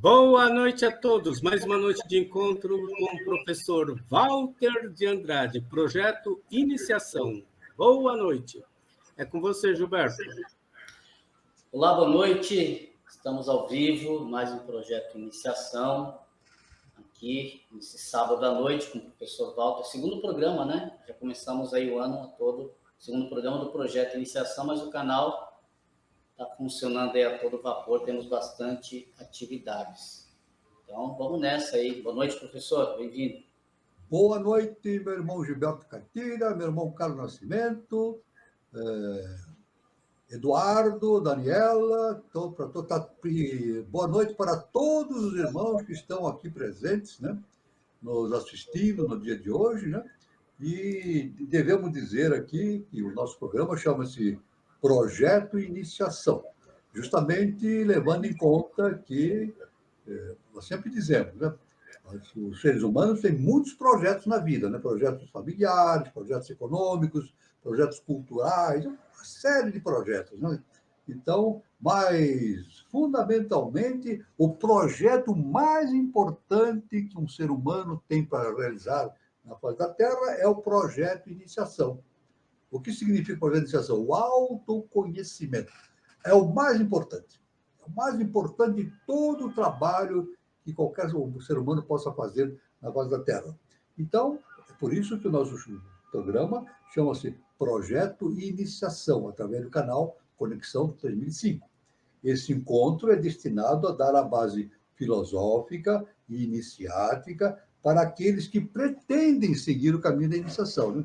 Boa noite a todos. Mais uma noite de encontro com o professor Walter de Andrade, projeto Iniciação. Boa noite. É com você, Gilberto. Olá, boa noite. Estamos ao vivo, mais um projeto Iniciação, aqui nesse sábado à noite com o professor Walter. Segundo programa, né? Já começamos aí o ano todo, segundo programa do projeto Iniciação, mas o canal está funcionando aí a todo vapor, temos bastante atividades. Então, vamos nessa aí. Boa noite, professor. Bem-vindo. Boa noite, meu irmão Gilberto Cartilha, meu irmão Carlos Nascimento, Eduardo, Daniela. Boa noite para todos os irmãos que estão aqui presentes, né? Nos assistindo no dia de hoje, né? E devemos dizer aqui que o nosso programa chama-se Projeto Iniciação, justamente levando em conta que, nós sempre dizemos, né? Os seres humanos têm muitos projetos na vida, né? Projetos familiares, projetos econômicos, projetos culturais, uma série de projetos, né? Então, mas, fundamentalmente, o projeto mais importante que um ser humano tem para realizar na face da Terra é o projeto Iniciação. O que significa o projeto Iniciação? O autoconhecimento. É o mais importante. É o mais importante de todo o trabalho que qualquer ser humano possa fazer na face da Terra. Então, é por isso que o nosso programa chama-se Projeto Iniciação, através do canal Conexão 3005. Esse encontro é destinado a dar a base filosófica e iniciática para aqueles que pretendem seguir o caminho da iniciação, né?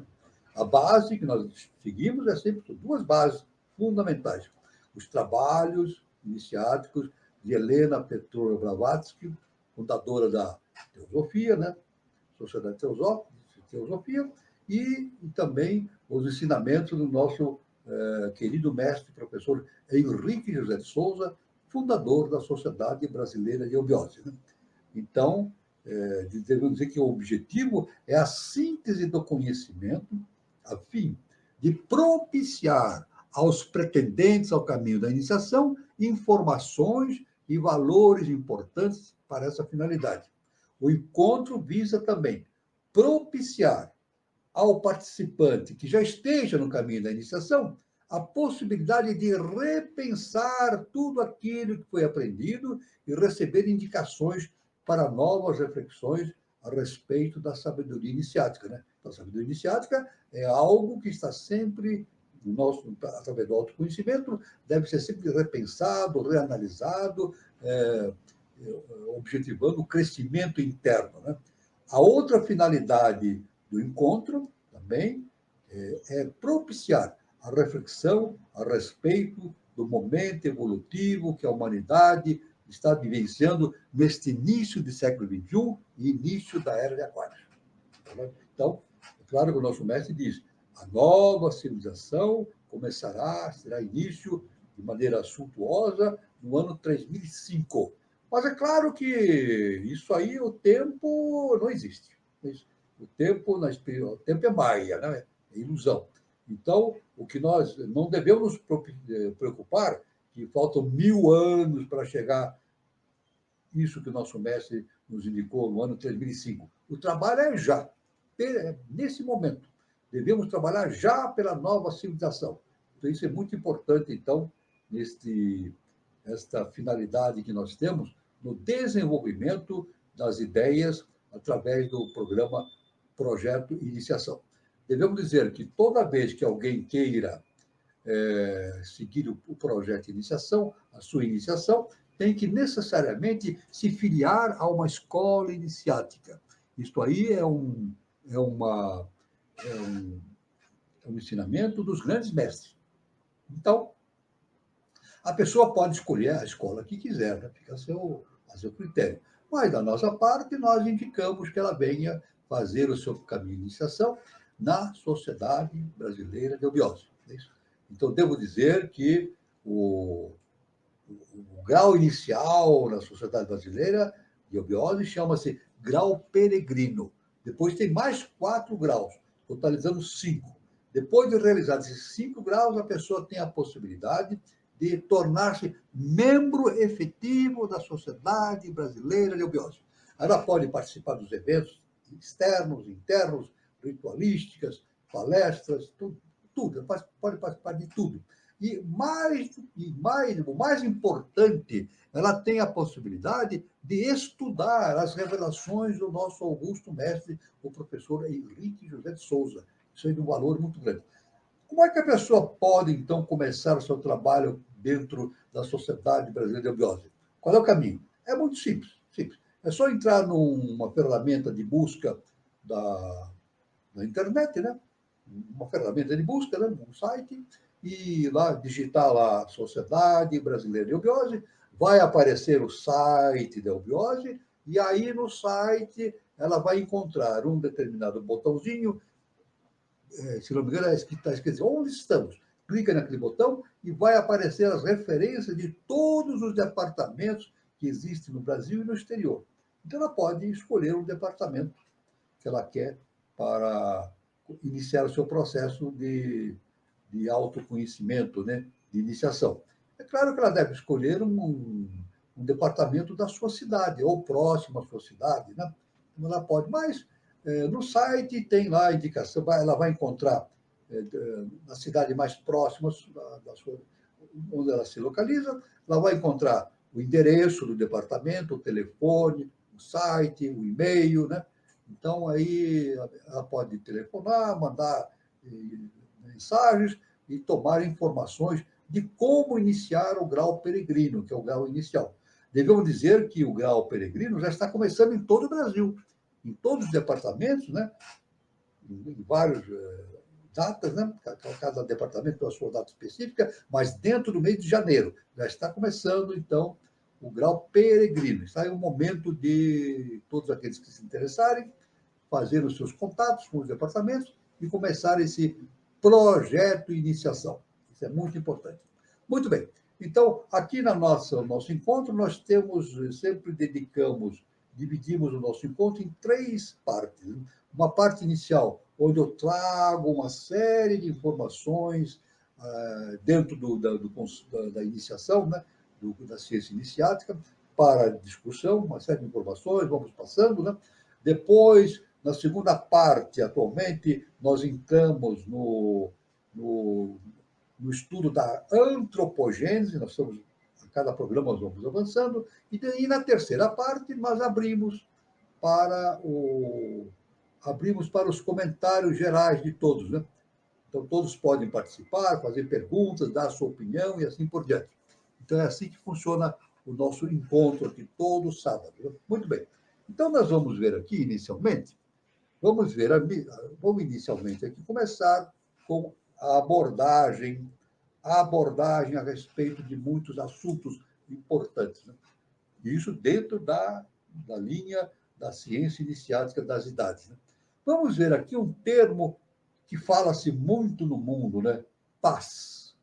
A base que nós seguimos é sempre duas bases fundamentais. Os trabalhos iniciáticos de Helena Petrovna Blavatsky, fundadora da Teosofia, né? Sociedade Teosofia, e também os ensinamentos do nosso querido mestre, professor Henrique José de Souza, fundador da Sociedade Brasileira de Eubiose, né? Então, devemos dizer que o objetivo é a síntese do conhecimento a fim de propiciar aos pretendentes ao caminho da iniciação informações e valores importantes para essa finalidade. O encontro visa também propiciar ao participante que já esteja no caminho da iniciação a possibilidade de repensar tudo aquilo que foi aprendido e receber indicações para novas reflexões a respeito da sabedoria iniciática, né? A sabedoria iniciática é algo que está sempre através do autoconhecimento, deve ser sempre repensado, reanalisado, objetivando o crescimento interno, né? A outra finalidade do encontro também é propiciar a reflexão a respeito do momento evolutivo que a humanidade está vivenciando neste início do século XXI e início da Era de Aquário. Então, é claro que o nosso mestre diz: a nova civilização terá início de maneira suntuosa no ano 3005. Mas é claro que isso aí, o tempo não existe. O tempo é maia, né? É ilusão. Então, o que nós não devemos preocupar, que faltam 1000 anos para chegar isso que o nosso mestre nos indicou no ano 3005. O trabalho é já, nesse momento. Devemos trabalhar já pela nova civilização. Então, isso é muito importante, então, esta finalidade que nós temos no desenvolvimento das ideias através do programa Projeto Iniciação. Devemos dizer que toda vez que alguém queira seguir o projeto Iniciação, a sua iniciação, tem que necessariamente se filiar a uma escola iniciática. Isto aí é um ensinamento dos grandes mestres. Então, a pessoa pode escolher a escola que quiser, né? Fica a seu critério. Mas, da nossa parte, nós indicamos que ela venha fazer o seu caminho de iniciação na Sociedade Brasileira de Eubiose. Então, devo dizer que o grau inicial na Sociedade Brasileira de Eubiose chama-se grau peregrino. Depois tem mais 4 graus, totalizando 5. Depois de realizar esses 5 graus, a pessoa tem a possibilidade de tornar-se membro efetivo da Sociedade Brasileira de Eubiose. Ela pode participar dos eventos externos, internos, ritualísticas, palestras, tudo. Ela pode participar de tudo. O mais importante, ela tem a possibilidade de estudar as revelações do nosso augusto mestre, o professor Henrique José de Souza. Isso é de um valor muito grande. Como é que a pessoa pode, então, começar o seu trabalho dentro da Sociedade Brasileira de Eubiose? Qual é o caminho? É muito simples, simples. É só entrar numa ferramenta de busca da internet, né? Uma ferramenta de busca, né? Um site, e lá digitar lá Sociedade Brasileira de Eubiose, vai aparecer o site da Eubiose, e aí no site ela vai encontrar um determinado botãozinho, se não me engano, está escrito onde estamos. Clica naquele botão e vai aparecer as referências de todos os departamentos que existem no Brasil e no exterior. Então, ela pode escolher um departamento que ela quer para iniciar o seu processo de autoconhecimento, né? De iniciação. É claro que ela deve escolher um departamento da sua cidade, ou próximo à sua cidade, né? Então, ela pode, mas no site tem lá a indicação, ela vai encontrar na cidade mais próxima da sua, onde ela se localiza, ela vai encontrar o endereço do departamento, o telefone, o site, o e-mail, né? Então, aí ela pode telefonar, mandar mensagens e tomar informações de como iniciar o grau peregrino, que é o grau inicial. Devemos dizer que o grau peregrino já está começando em todo o Brasil, em todos os departamentos, né? Em várias datas, né? Cada departamento tem a sua data específica, mas dentro do mês de janeiro já está começando, então, o grau peregrino. Está aí o momento de todos aqueles que se interessarem fazer os seus contatos com os departamentos e começar esse projeto de iniciação. Isso é muito importante. Muito bem. Então, aqui no nosso encontro, nós sempre dividimos o nosso encontro em 3 partes. Uma parte inicial, onde eu trago uma série de informações dentro da iniciação, né? Da ciência iniciática, para discussão, uma série de informações, vamos passando, né? Depois, na segunda parte, atualmente, nós entramos no estudo da antropogênese, a cada programa nós vamos avançando, e na terceira parte nós abrimos para os comentários gerais de todos, né? Então, todos podem participar, fazer perguntas, dar a sua opinião e assim por diante. Então, é assim que funciona o nosso encontro aqui, todo sábado. Muito bem. Então, nós vamos ver aqui, inicialmente, vamos inicialmente aqui começar com a abordagem a respeito de muitos assuntos importantes, né? Isso dentro da linha da ciência iniciática das idades, né? Vamos ver aqui um termo que fala-se muito no mundo, né? Paz.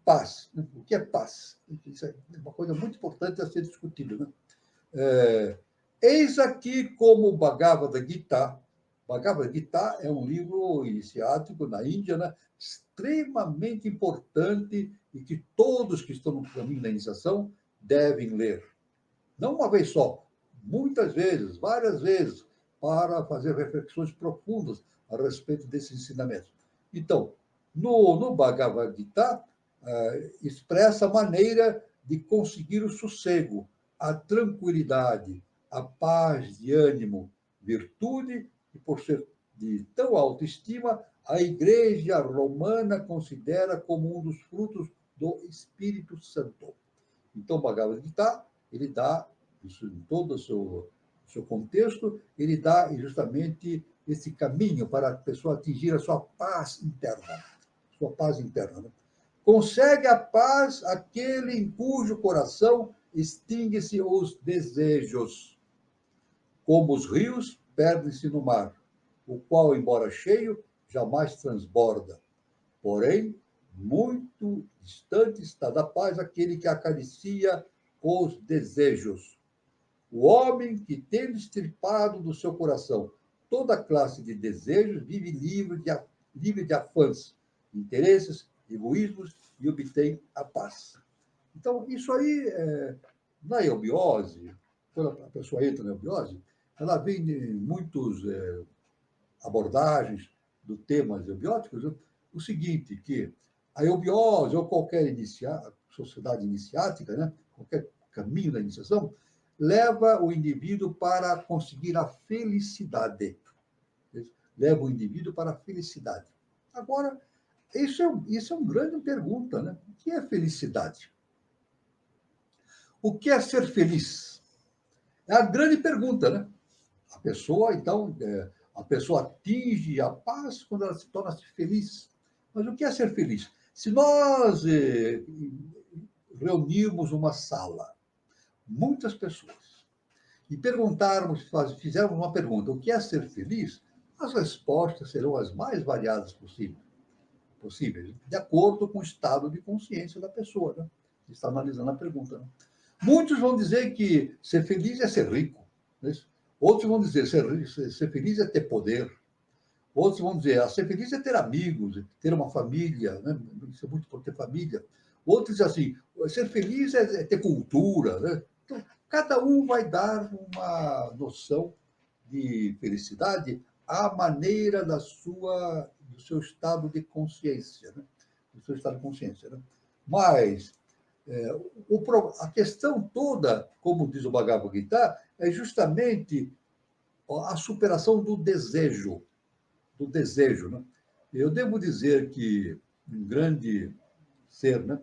Paz. O que é paz? Isso é uma coisa muito importante a ser discutida, né? Eis aqui como o Bhagavad Gita. Bhagavad Gita é um livro iniciático na Índia, né? Extremamente importante e que todos que estão no caminho da iniciação devem ler. Não uma vez só, muitas vezes, várias vezes, para fazer reflexões profundas a respeito desses ensinamentos. Então, no Bhagavad Gita, expressa a maneira de conseguir o sossego, a tranquilidade, a paz de ânimo, virtude, e por ser de tão alta estima, a Igreja Romana considera como um dos frutos do Espírito Santo. Então, o Bhagavad Gita, ele dá, isso em todo o seu contexto, ele dá justamente esse caminho para a pessoa atingir a sua paz interna. Sua paz interna, né? Consegue a paz aquele em cujo coração extingue-se os desejos. Como os rios perdem-se no mar, o qual, embora cheio, jamais transborda. Porém, muito distante está da paz aquele que acaricia os desejos. O homem que, tendo extirpado do seu coração toda classe de desejos, vive livre de afãs, interesses, egoísmos e obtém a paz. Então, isso aí, na eubiose, quando a pessoa entra na eubiose, ela vem de muitas abordagens do tema eubióticos, o seguinte, que a eubiose ou qualquer sociedade iniciática, né, qualquer caminho da iniciação, leva o indivíduo para conseguir a felicidade. Leva o indivíduo para a felicidade. Agora, isso é uma grande pergunta, né? O que é felicidade? O que é ser feliz? É a grande pergunta, né? A pessoa, então, a pessoa atinge a paz quando ela se torna feliz. Mas o que é ser feliz? Se nós reunirmos uma sala, muitas pessoas, e fizermos uma pergunta, o que é ser feliz? As respostas serão as mais variadas possíveis, de acordo com o estado de consciência da pessoa, né? Está analisando a pergunta. Né? Muitos vão dizer que ser feliz é ser rico. Né? Outros vão dizer ser feliz é ter poder. Outros vão dizer ser feliz é ter amigos, ter uma família, né? Isso é muito por ter família. Outros dizem assim, ser feliz é ter cultura. Né? Então, cada um vai dar uma noção de felicidade à maneira do seu estado de consciência. Né? Do seu estado de consciência. Né? Mas a questão toda, como diz o Bhagavad Gita, é justamente a superação do desejo. Do desejo. Né? Eu devo dizer que um grande ser, né,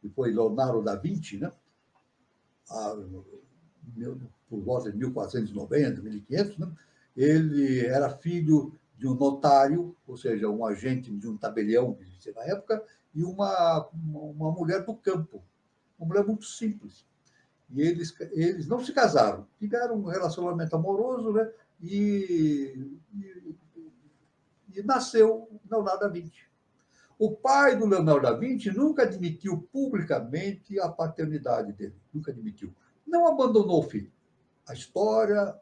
que foi Leonardo da Vinci, né, por volta de 1490, 1500, né, ele era filho de um notário, ou seja, um agente de um tabelião que existia na época, e uma mulher do campo, uma mulher muito simples. E eles não se casaram, tiveram um relacionamento amoroso, né, e nasceu Leonardo da Vinci. O pai do Leonardo da Vinci nunca admitiu publicamente a paternidade dele, nunca admitiu. Não abandonou o filho. A história,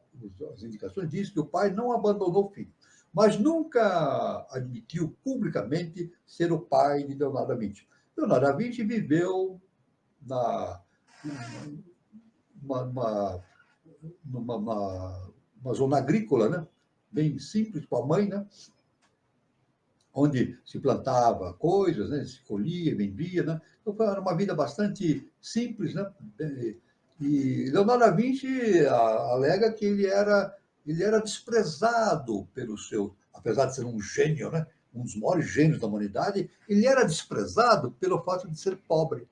as indicações dizem que o pai não abandonou o filho, mas nunca admitiu publicamente ser o pai de Leonardo da Vinci. Leonardo da Vinci viveu numa zona agrícola, né? Bem simples, com a mãe, né? Onde se plantava coisas, né? Se colhia, vendia, né? Então, era uma vida bastante simples, né? E Leonardo da Vinci alega que ele era desprezado pelo seu, apesar de ser um gênio, né? Um dos maiores gênios da humanidade, ele era desprezado pelo fato de ser pobre.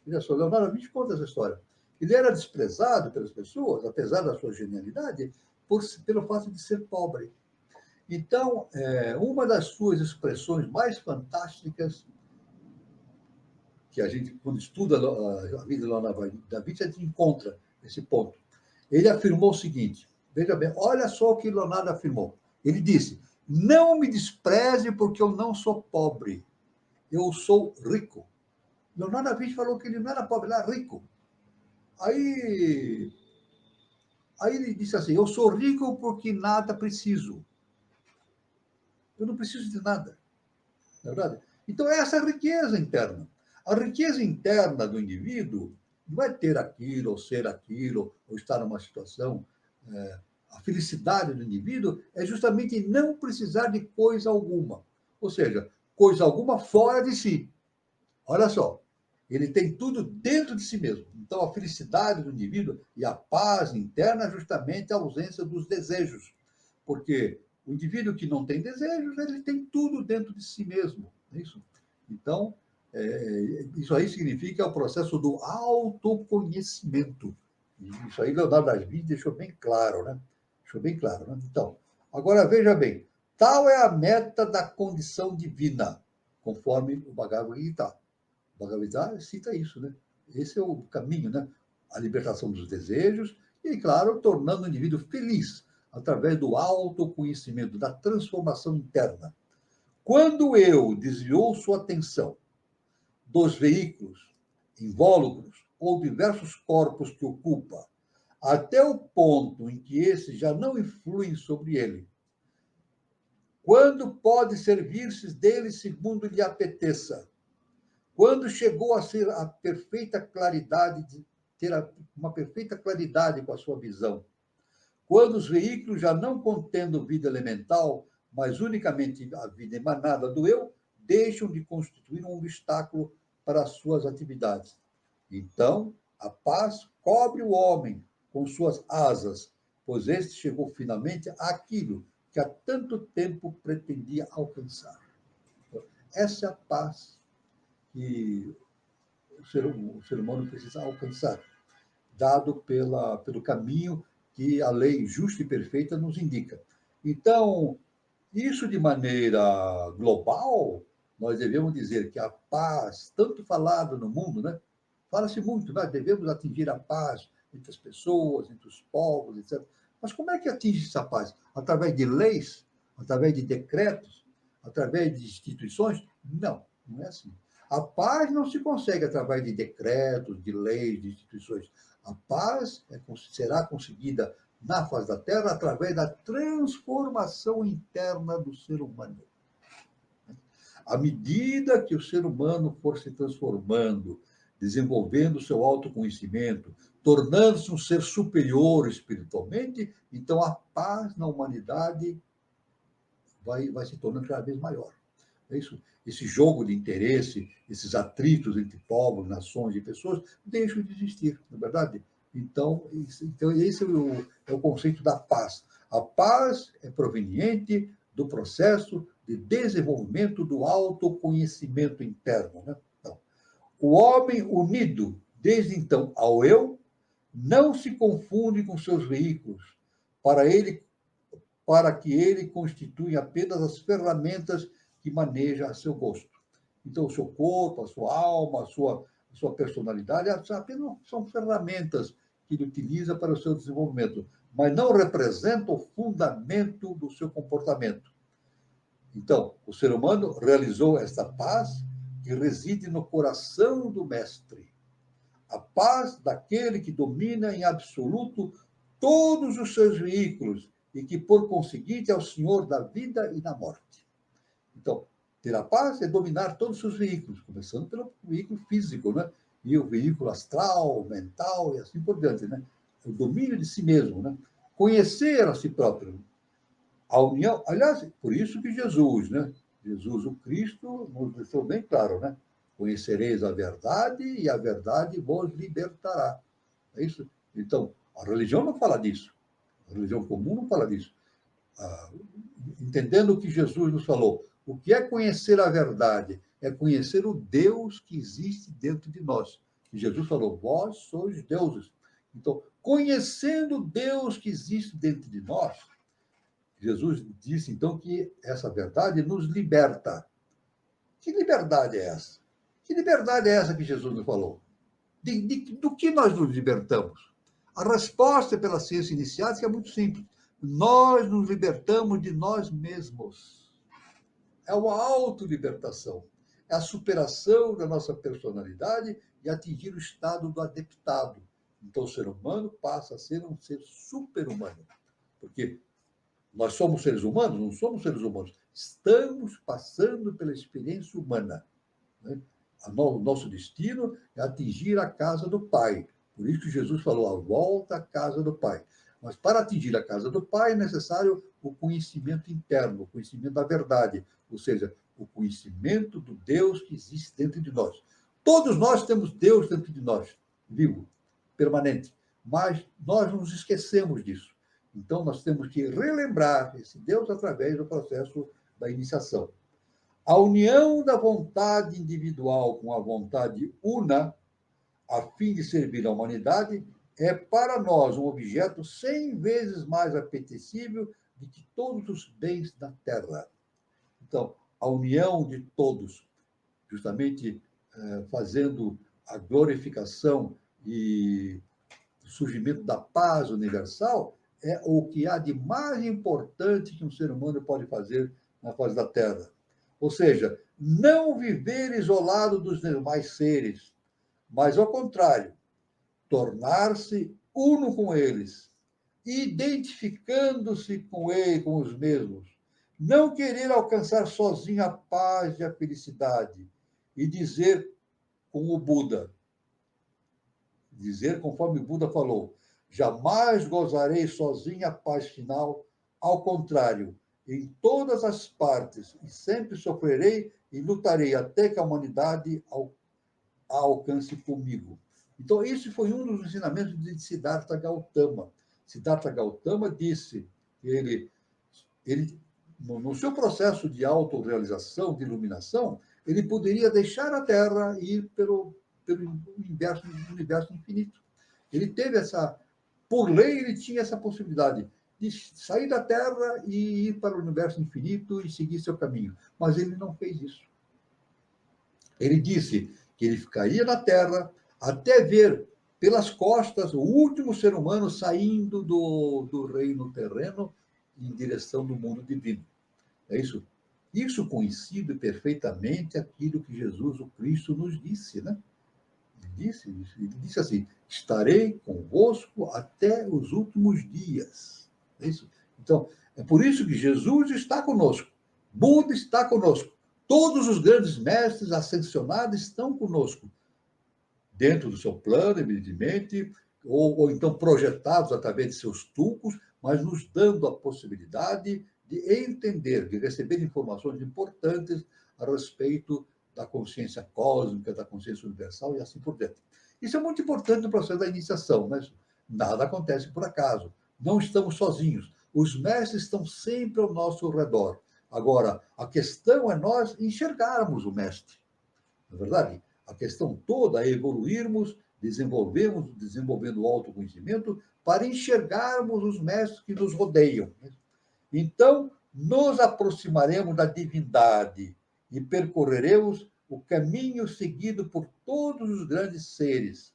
Olha só, Leonardo da Vinci conta essa história. Ele era desprezado pelas pessoas, apesar da sua genialidade, pelo fato de ser pobre. Então, uma das suas expressões mais fantásticas, que a gente, quando estuda a vida de Leonardo da Vinci, a gente encontra esse ponto. Ele afirmou o seguinte, veja bem, olha só o que Leonardo afirmou. Ele disse, não me despreze porque eu não sou pobre, eu sou rico. Leonardo da Vinci falou que ele não era pobre, ele era rico. Aí ele disse assim, eu sou rico porque nada preciso. Eu não preciso de nada. Não é verdade? Então, essa é a riqueza interna. A riqueza interna do indivíduo não é ter aquilo, ou ser aquilo, ou estar numa situação. A felicidade do indivíduo é justamente não precisar de coisa alguma. Ou seja, coisa alguma fora de si. Olha só, ele tem tudo dentro de si mesmo. Então, a felicidade do indivíduo e a paz interna é justamente a ausência dos desejos. Porque o indivíduo que não tem desejos, ele tem tudo dentro de si mesmo. É isso? Então, isso aí significa o processo do autoconhecimento. Isso aí Leonardo da Vinci deixou bem claro, né? Deixou bem claro, né? Então, agora veja bem, tal é a meta da condição divina, conforme o Bhagavad Gita. O Bhagavad Gita cita isso, né? Esse é o caminho, né? A libertação dos desejos e, claro, tornando o indivíduo feliz através do autoconhecimento, da transformação interna. Quando eu desviou sua atenção dos veículos, invólucros ou diversos corpos que ocupa, até o ponto em que esses já não influem sobre ele, quando pode servir-se dele segundo lhe apeteça, quando chegou a ser a perfeita claridade, de ter uma perfeita claridade com a sua visão, quando os veículos já não contendo vida elemental, mas unicamente a vida emanada do eu, deixam de constituir um obstáculo para as suas atividades. Então, a paz cobre o homem com suas asas, pois este chegou finalmente àquilo que há tanto tempo pretendia alcançar. Essa é a paz que o ser humano precisa alcançar, dado pelo caminho que a lei justa e perfeita nos indica. Então, isso de maneira global, nós devemos dizer que a paz, tanto falada no mundo, né? Fala-se muito, nós devemos atingir a paz entre as pessoas, entre os povos, etc. Mas como é que atinge essa paz? Através de leis? Através de decretos? Através de instituições? Não, não é assim. A paz não se consegue através de decretos, de leis, de instituições. A paz será conseguida na face da Terra através da transformação interna do ser humano. À medida que o ser humano for se transformando, desenvolvendo seu autoconhecimento, tornando-se um ser superior espiritualmente, então a paz na humanidade vai se tornando cada vez maior. É isso. Esse jogo de interesse, esses atritos entre povos, nações e pessoas, deixam de existir, não é verdade? Então esse é o conceito da paz. A paz é proveniente do processo de desenvolvimento do autoconhecimento interno. Né? Então, o homem unido, desde então, ao eu, não se confunde com seus veículos, para que ele constitui apenas as ferramentas que maneja a seu gosto. Então, o seu corpo, a sua alma, a sua personalidade, apenas são ferramentas que ele utiliza para o seu desenvolvimento, mas não representam o fundamento do seu comportamento. Então, o ser humano realizou esta paz que reside no coração do mestre. A paz daquele que domina em absoluto todos os seus veículos e que, por conseguinte, é o senhor da vida e da morte. Então, ter a paz é dominar todos os seus veículos, começando pelo veículo físico, né? E o veículo astral, mental e assim por diante, né? O domínio de si mesmo, né? Conhecer a si próprio. A união, aliás, por isso que Jesus, né? Jesus, o Cristo, nos deixou bem claro, né? Conhecereis a verdade e a verdade vos libertará. É isso? Então, a religião não fala disso. A religião comum não fala disso. Entendendo o que Jesus nos falou, o que é conhecer a verdade? É conhecer o Deus que existe dentro de nós. E Jesus falou, vós sois deuses. Então, conhecendo o Deus que existe dentro de nós, Jesus disse, então, que essa verdade nos liberta. Que liberdade é essa? Que liberdade é essa que Jesus nos falou? Do que nós nos libertamos? A resposta pela ciência iniciática é muito simples. Nós nos libertamos de nós mesmos. É uma autolibertação. É a superação da nossa personalidade e atingir o estado do adeptado. Então, o ser humano passa a ser um ser super-humano. Porque nós somos seres humanos? Não somos seres humanos. Estamos passando pela experiência humana. Né? O nosso destino é atingir a casa do Pai. Por isso que Jesus falou, a volta à casa do Pai. Mas para atingir a casa do Pai é necessário o conhecimento interno, o conhecimento da verdade, ou seja, o conhecimento do Deus que existe dentro de nós. Todos nós temos Deus dentro de nós, vivo, permanente, mas nós nos esquecemos disso. Então, nós temos que relembrar esse Deus através do processo da iniciação. A união da vontade individual com a vontade una, a fim de servir à humanidade, é para nós um objeto 100 vezes mais apetecível do que todos os bens da terra. Então, a união de todos, justamente fazendo a glorificação e o surgimento da paz universal, é o que há de mais importante que um ser humano pode fazer na face da Terra. Ou seja, não viver isolado dos demais seres, mas, ao contrário, tornar-se uno com eles, identificando-se com eles, com os mesmos. Não querer alcançar sozinho a paz e a felicidade e dizer com o Buda. Dizer conforme o Buda falou: jamais gozarei sozinho a paz final, ao contrário, em todas as partes, e sempre sofrerei e lutarei até que a humanidade a alcance comigo. Então, esse foi um dos ensinamentos de Siddhartha Gautama. Siddhartha Gautama disse que ele no seu processo de autorrealização, de iluminação, ele poderia deixar a Terra e ir pelo universo infinito. Ele teve essa, por lei, ele tinha essa possibilidade de sair da Terra e ir para o universo infinito e seguir seu caminho. Mas ele não fez isso. Ele disse que ele ficaria na Terra até ver pelas costas o último ser humano saindo do reino terreno em direção do mundo divino. É isso? Isso coincide perfeitamente aquilo que Jesus, o Cristo, nos disse, né? Ele disse assim: estarei convosco até os últimos dias. É isso? Então, é por isso que Jesus está conosco, Buda está conosco, todos os grandes mestres ascensionados estão conosco, dentro do seu plano, evidentemente, ou então projetados através de seus tulcos, mas nos dando a possibilidade de entender, de receber informações importantes a respeito da consciência cósmica, da consciência universal e assim por diante. Isso é muito importante no processo da iniciação, mas nada acontece por acaso. Não estamos sozinhos. Os mestres estão sempre ao nosso redor. Agora, a questão é nós enxergarmos o mestre. Não é verdade? A questão toda é evoluirmos, desenvolvendo o autoconhecimento para enxergarmos os mestres que nos rodeiam. Então, nos aproximaremos da divindade e percorreremos o caminho seguido por todos os grandes seres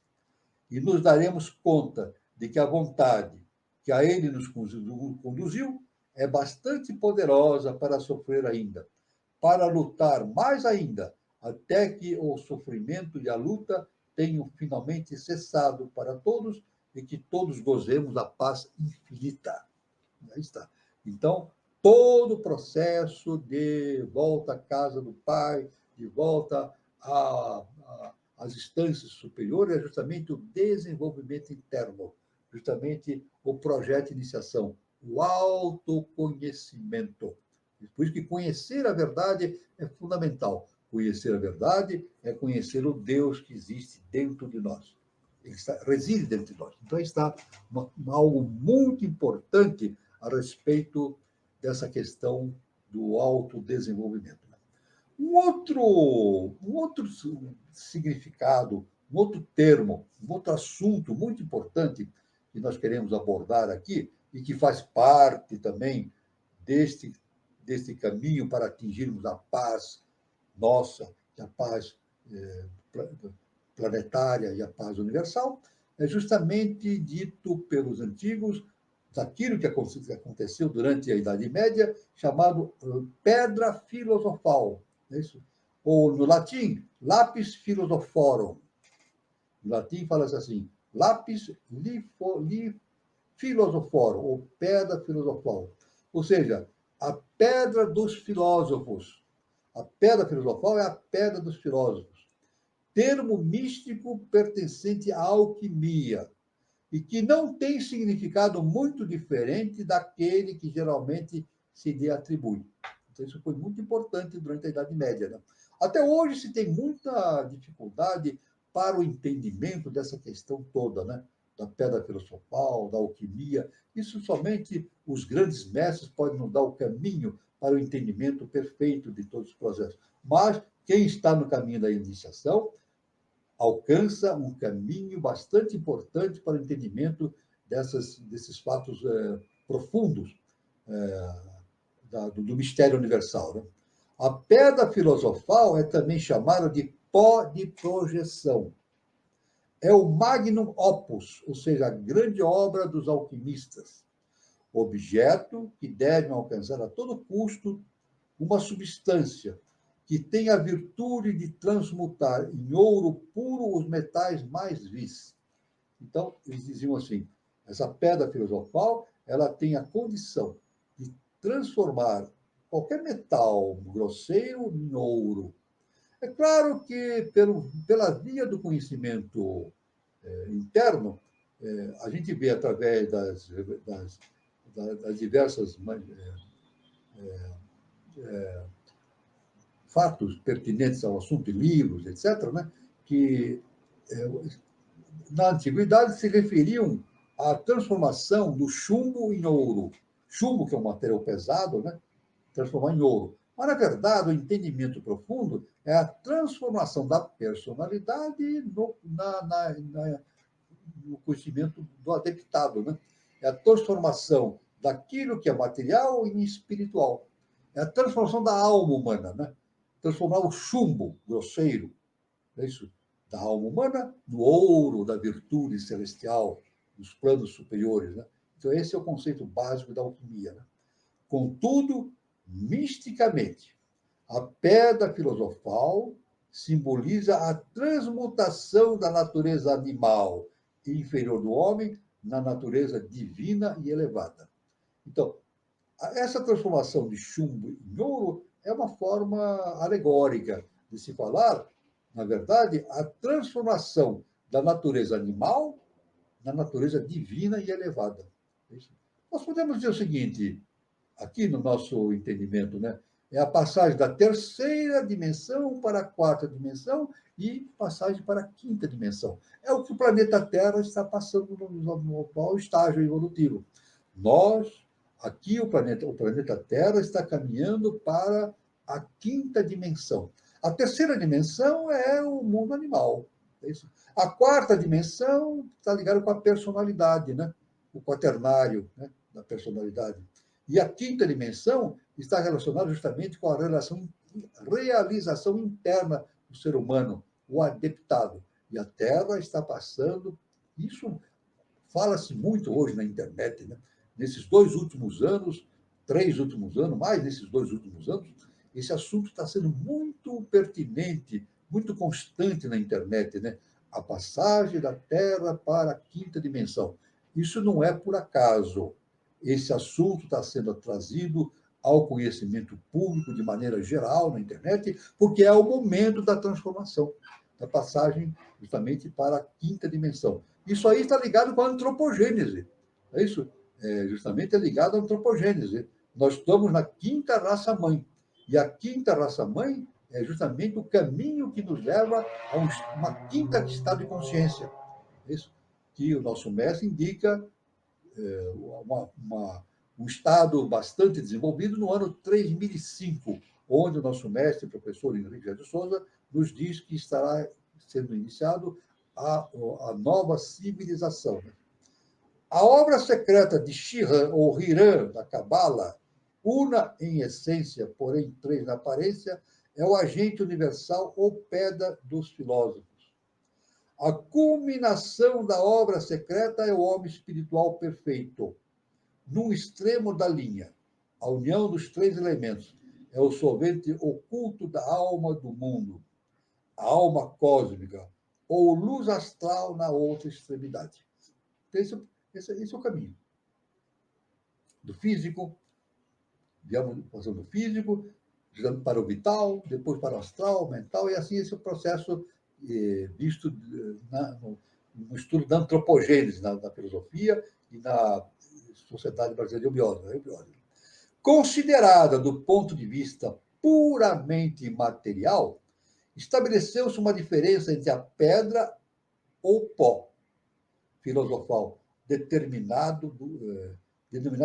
e nos daremos conta de que a vontade que a ele nos conduziu é bastante poderosa para sofrer ainda, para lutar mais ainda, até que o sofrimento e a luta tenham finalmente cessado para todos e que todos gozemos da paz infinita. Aí está. Então, todo o processo de volta à casa do Pai, de volta às instâncias superiores, é justamente o desenvolvimento interno, justamente o projeto de iniciação, o autoconhecimento. Por isso que conhecer a verdade é fundamental. Conhecer a verdade é conhecer o Deus que existe dentro de nós. Ele reside dentro de nós. Então, está algo muito importante a respeito dessa questão do autodesenvolvimento. Um outro significado, um outro termo, um outro assunto muito importante que nós queremos abordar aqui e que faz parte também deste caminho para atingirmos a paz nossa, a paz planetária e a paz universal, é justamente dito pelos antigos daquilo que aconteceu durante a Idade Média, chamado pedra filosofal. É isso? Ou, no latim, lapis philosophorum. No latim fala-se assim, lapis philosophorum, ou pedra filosofal. Ou seja, a pedra dos filósofos. A pedra filosofal é a pedra dos filósofos. Termo místico pertencente à alquimia, e que não tem significado muito diferente daquele que geralmente se lhe atribui. Então, isso foi muito importante durante a Idade Média. Né? Até hoje se tem muita dificuldade para o entendimento dessa questão toda, né? Da pedra filosofal, da alquimia. Isso somente os grandes mestres podem nos dar o caminho para o entendimento perfeito de todos os processos. Mas quem está no caminho da iniciação alcança um caminho bastante importante para o entendimento desses fatos profundos do mistério universal. Né? A pedra filosofal é também chamada de pó de projeção. É o magnum opus, ou seja, a grande obra dos alquimistas. Objeto que deve alcançar a todo custo uma substância que tem a virtude de transmutar em ouro puro os metais mais vis. Então, eles diziam assim, essa pedra filosofal, ela tem a condição de transformar qualquer metal grosseiro em ouro. É claro que, pela via do conhecimento interno, a gente vê através das diversas fatos pertinentes ao assunto, livros, etc., né, que na antiguidade se referiam à transformação do chumbo em ouro. Chumbo, que é um material pesado, né, transformar em ouro. Mas, na verdade, o entendimento profundo é a transformação da personalidade no conhecimento do adeptado. Né? É a transformação daquilo que é material em espiritual. É a transformação da alma humana. Né? Transformar o chumbo grosseiro, é isso, da alma humana no ouro da virtude celestial, nos planos superiores. Né? Então, esse é o conceito básico da alquimia. Né? Contudo, misticamente, a pedra filosofal simboliza a transmutação da natureza animal e inferior do homem na natureza divina e elevada. Então, essa transformação de chumbo em ouro é uma forma alegórica de se falar, na verdade, a transformação da natureza animal na natureza divina e elevada. Nós podemos dizer o seguinte, aqui no nosso entendimento, né? É a passagem da terceira dimensão para a quarta dimensão e passagem para a quinta dimensão. É o que o planeta Terra está passando no atual estágio evolutivo. Nós, aqui, o planeta Terra está caminhando para a quinta dimensão. A terceira dimensão é o mundo animal. É isso. A quarta dimensão está ligada com a personalidade, né? O quaternário, né? Da personalidade. E a quinta dimensão está relacionada justamente com a realização interna do ser humano, o adeptado. E a Terra está passando, isso fala-se muito hoje na internet, né? Nesses 2 últimos anos, 3 últimos anos, mais nesses 2 últimos anos, esse assunto está sendo muito pertinente, muito constante na internet, né? A passagem da Terra para a quinta dimensão. Isso não é por acaso. Esse assunto está sendo trazido ao conhecimento público de maneira geral na internet, porque é o momento da transformação, da passagem justamente para a quinta dimensão. Isso aí está ligado com a antropogênese. É isso? Justamente é ligado à antropogênese. Nós estamos na quinta raça-mãe. E a quinta raça-mãe é justamente o caminho que nos leva a uma quinta estado de consciência. É isso que o nosso mestre indica um estado bastante desenvolvido no ano 3005, onde o nosso mestre, professor Henrique de Souza, nos diz que estará sendo iniciado a nova civilização. A obra secreta de Shiran, ou Hiran, da Cabala, una em essência, porém três na aparência, é o agente universal ou pedra dos filósofos. A culminação da obra secreta é o homem espiritual perfeito. No extremo da linha, a união dos 3 elementos é o solvente oculto da alma do mundo, a alma cósmica, ou luz astral na outra extremidade. Esse é o caminho. Do físico, passando do físico, chegando para o vital, depois para o astral, mental, e assim esse é o processo visto no estudo da antropogênese, na filosofia e na Sociedade Brasileira de Biose. Considerada do ponto de vista puramente material, estabeleceu-se uma diferença entre a pedra ou pó filosofal, denominado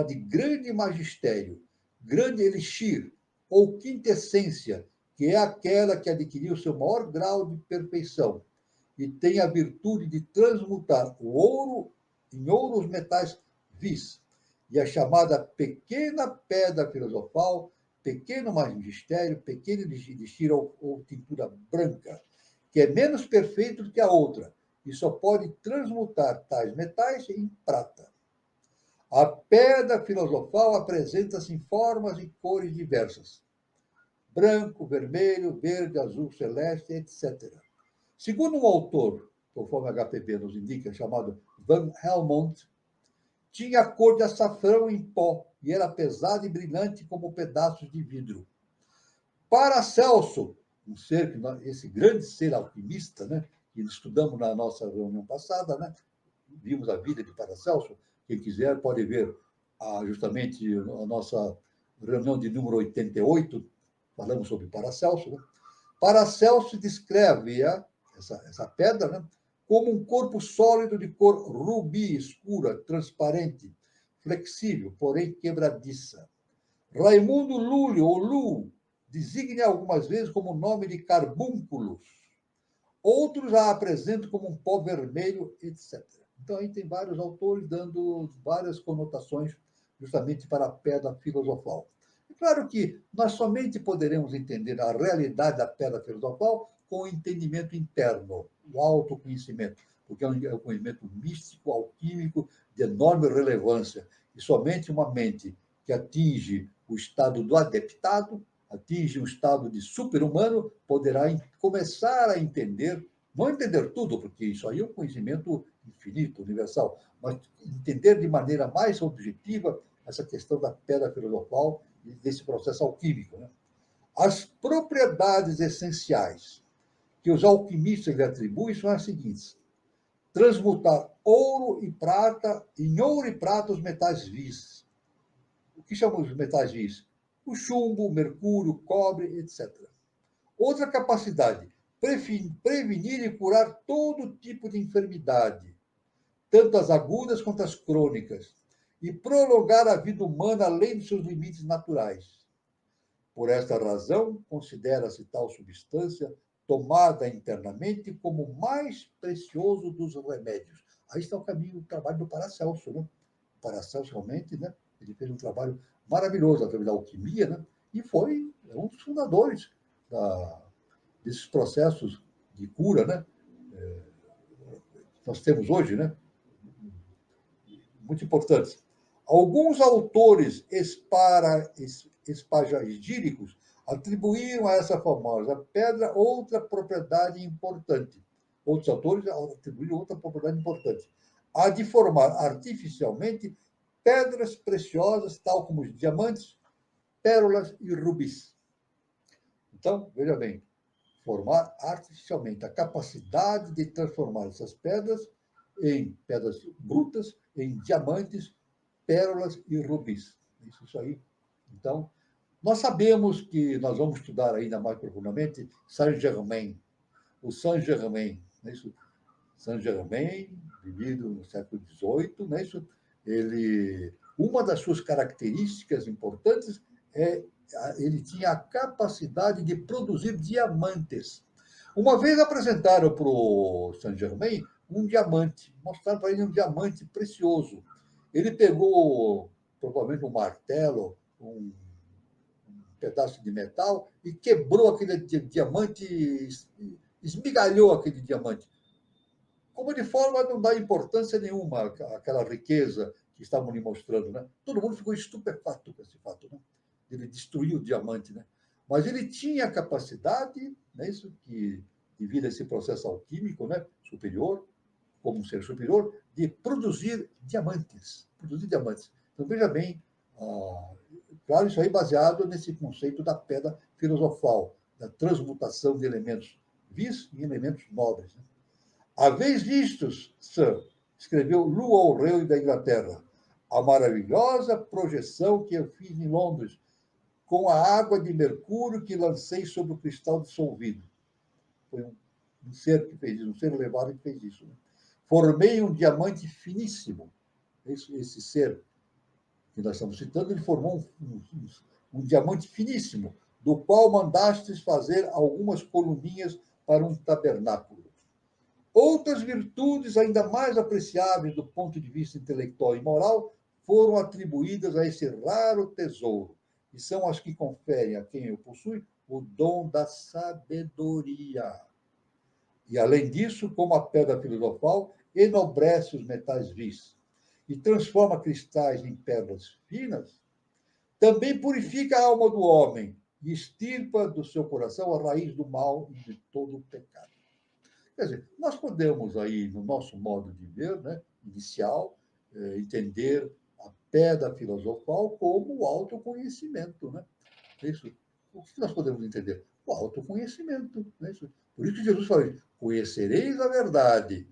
de grande magistério, grande elixir, ou quintessência, que é aquela que adquiriu seu maior grau de perfeição e tem a virtude de transmutar o ouro em ouros metais vis, e a chamada pequena pedra filosofal, pequeno magistério, pequeno elixir ou tintura branca, que é menos perfeito do que a outra, e só pode transmutar tais metais em prata. A pedra filosofal apresenta-se em formas e cores diversas: branco, vermelho, verde, azul, celeste, etc. Segundo um autor, conforme a HPB nos indica, chamado Van Helmont, tinha a cor de açafrão em pó e era pesada e brilhante como pedaços de vidro. Paracelso, um ser, esse grande ser alquimista, né, que estudamos na nossa reunião passada, né, vimos a vida de Paracelso. Quem quiser pode ver justamente a nossa reunião de número 88, falamos sobre Paracelso. Né? Paracelso descreve essa pedra, né, como um corpo sólido de cor rubi escura, transparente, flexível, porém quebradiça. Raimundo Lúlio, ou Lu, designa algumas vezes como nome de carbúnculos. Outros a apresentam como um pó vermelho, etc. Então, aí tem vários autores dando várias conotações justamente para a pedra filosofal. É claro que nós somente poderemos entender a realidade da pedra filosofal com o entendimento interno, o autoconhecimento, porque é um conhecimento místico, alquímico, de enorme relevância. E somente uma mente que atinge o estado do adeptado, atinge um estado de super-humano, poderá começar a entender, não entender tudo, porque isso aí é um conhecimento infinito, universal, mas entender de maneira mais objetiva essa questão da pedra filosofal e desse processo alquímico. Né? As propriedades essenciais que os alquimistas lhe atribuem são as seguintes: transmutar ouro e prata, em ouro e prata, os metais vis. O que chamamos de metais vis? O chumbo, o mercúrio, o cobre, etc. Outra capacidade, prevenir e curar todo tipo de enfermidade, tanto as agudas quanto as crônicas, e prolongar a vida humana além dos seus limites naturais. Por esta razão, considera-se tal substância, tomada internamente, como o mais precioso dos remédios. Aí está o caminho, o trabalho do Paracelso. Né? O Paracelso, realmente, né? Ele fez um trabalho maravilhoso através da alquimia, né? E foi um dos fundadores desses processos de cura, né? Nós temos hoje, né? Muito importantes. Alguns autores espagíricos atribuíram a essa famosa pedra outra propriedade importante. Outros autores atribuíram outra propriedade importante: a de formar artificialmente pedras preciosas, tal como os diamantes, pérolas e rubis. Então, veja bem, formar artificialmente a capacidade de transformar essas pedras em pedras brutas, em diamantes, pérolas e rubis. Isso aí. Então, nós sabemos que nós vamos estudar ainda mais profundamente Saint-Germain. O Saint-Germain, não é isso? Saint-Germain, vivido no século XVIII, não é isso? Uma das suas características importantes é ele tinha a capacidade de produzir diamantes. Uma vez apresentaram para o Saint-Germain um diamante, mostraram para ele um diamante precioso. Ele pegou, provavelmente, um martelo, um pedaço de metal e quebrou aquele diamante, esmigalhou aquele diamante. Como de forma a não dar importância nenhuma àquela riqueza que estavam lhe mostrando. Né? Todo mundo ficou estupefato com esse fato. Né? Ele destruiu o diamante. Né? Mas ele tinha a capacidade, né, isso que, devido a esse processo alquímico, né, superior, como um ser superior, de produzir diamantes. Produzir diamantes. Então, veja bem, claro, isso aí baseado nesse conceito da pedra filosofal, da transmutação de elementos vis em elementos nobres. Né? Haveis vistos, Sir, escreveu Lou O'Reilly da Inglaterra, a maravilhosa projeção que eu fiz em Londres, com a água de mercúrio que lancei sobre o cristal dissolvido. Foi um ser que fez isso, um ser elevado que fez isso. Né? Formei um diamante finíssimo. Esse ser que nós estamos citando, ele formou um diamante finíssimo, do qual mandastes fazer algumas coluninhas para um tabernáculo. Outras virtudes ainda mais apreciáveis do ponto de vista intelectual e moral foram atribuídas a esse raro tesouro, e são as que conferem a quem o possui o dom da sabedoria. E, além disso, como a pedra filosofal, enobrece os metais vis e transforma cristais em pedras finas, também purifica a alma do homem e extirpa do seu coração a raiz do mal e de todo o pecado. Quer dizer, nós podemos aí, no nosso modo de ver, né, inicial, entender a pedra filosofal como o autoconhecimento. Né? Isso, o que nós podemos entender? O autoconhecimento. Né? Por isso que Jesus fala, conhecereis a verdade.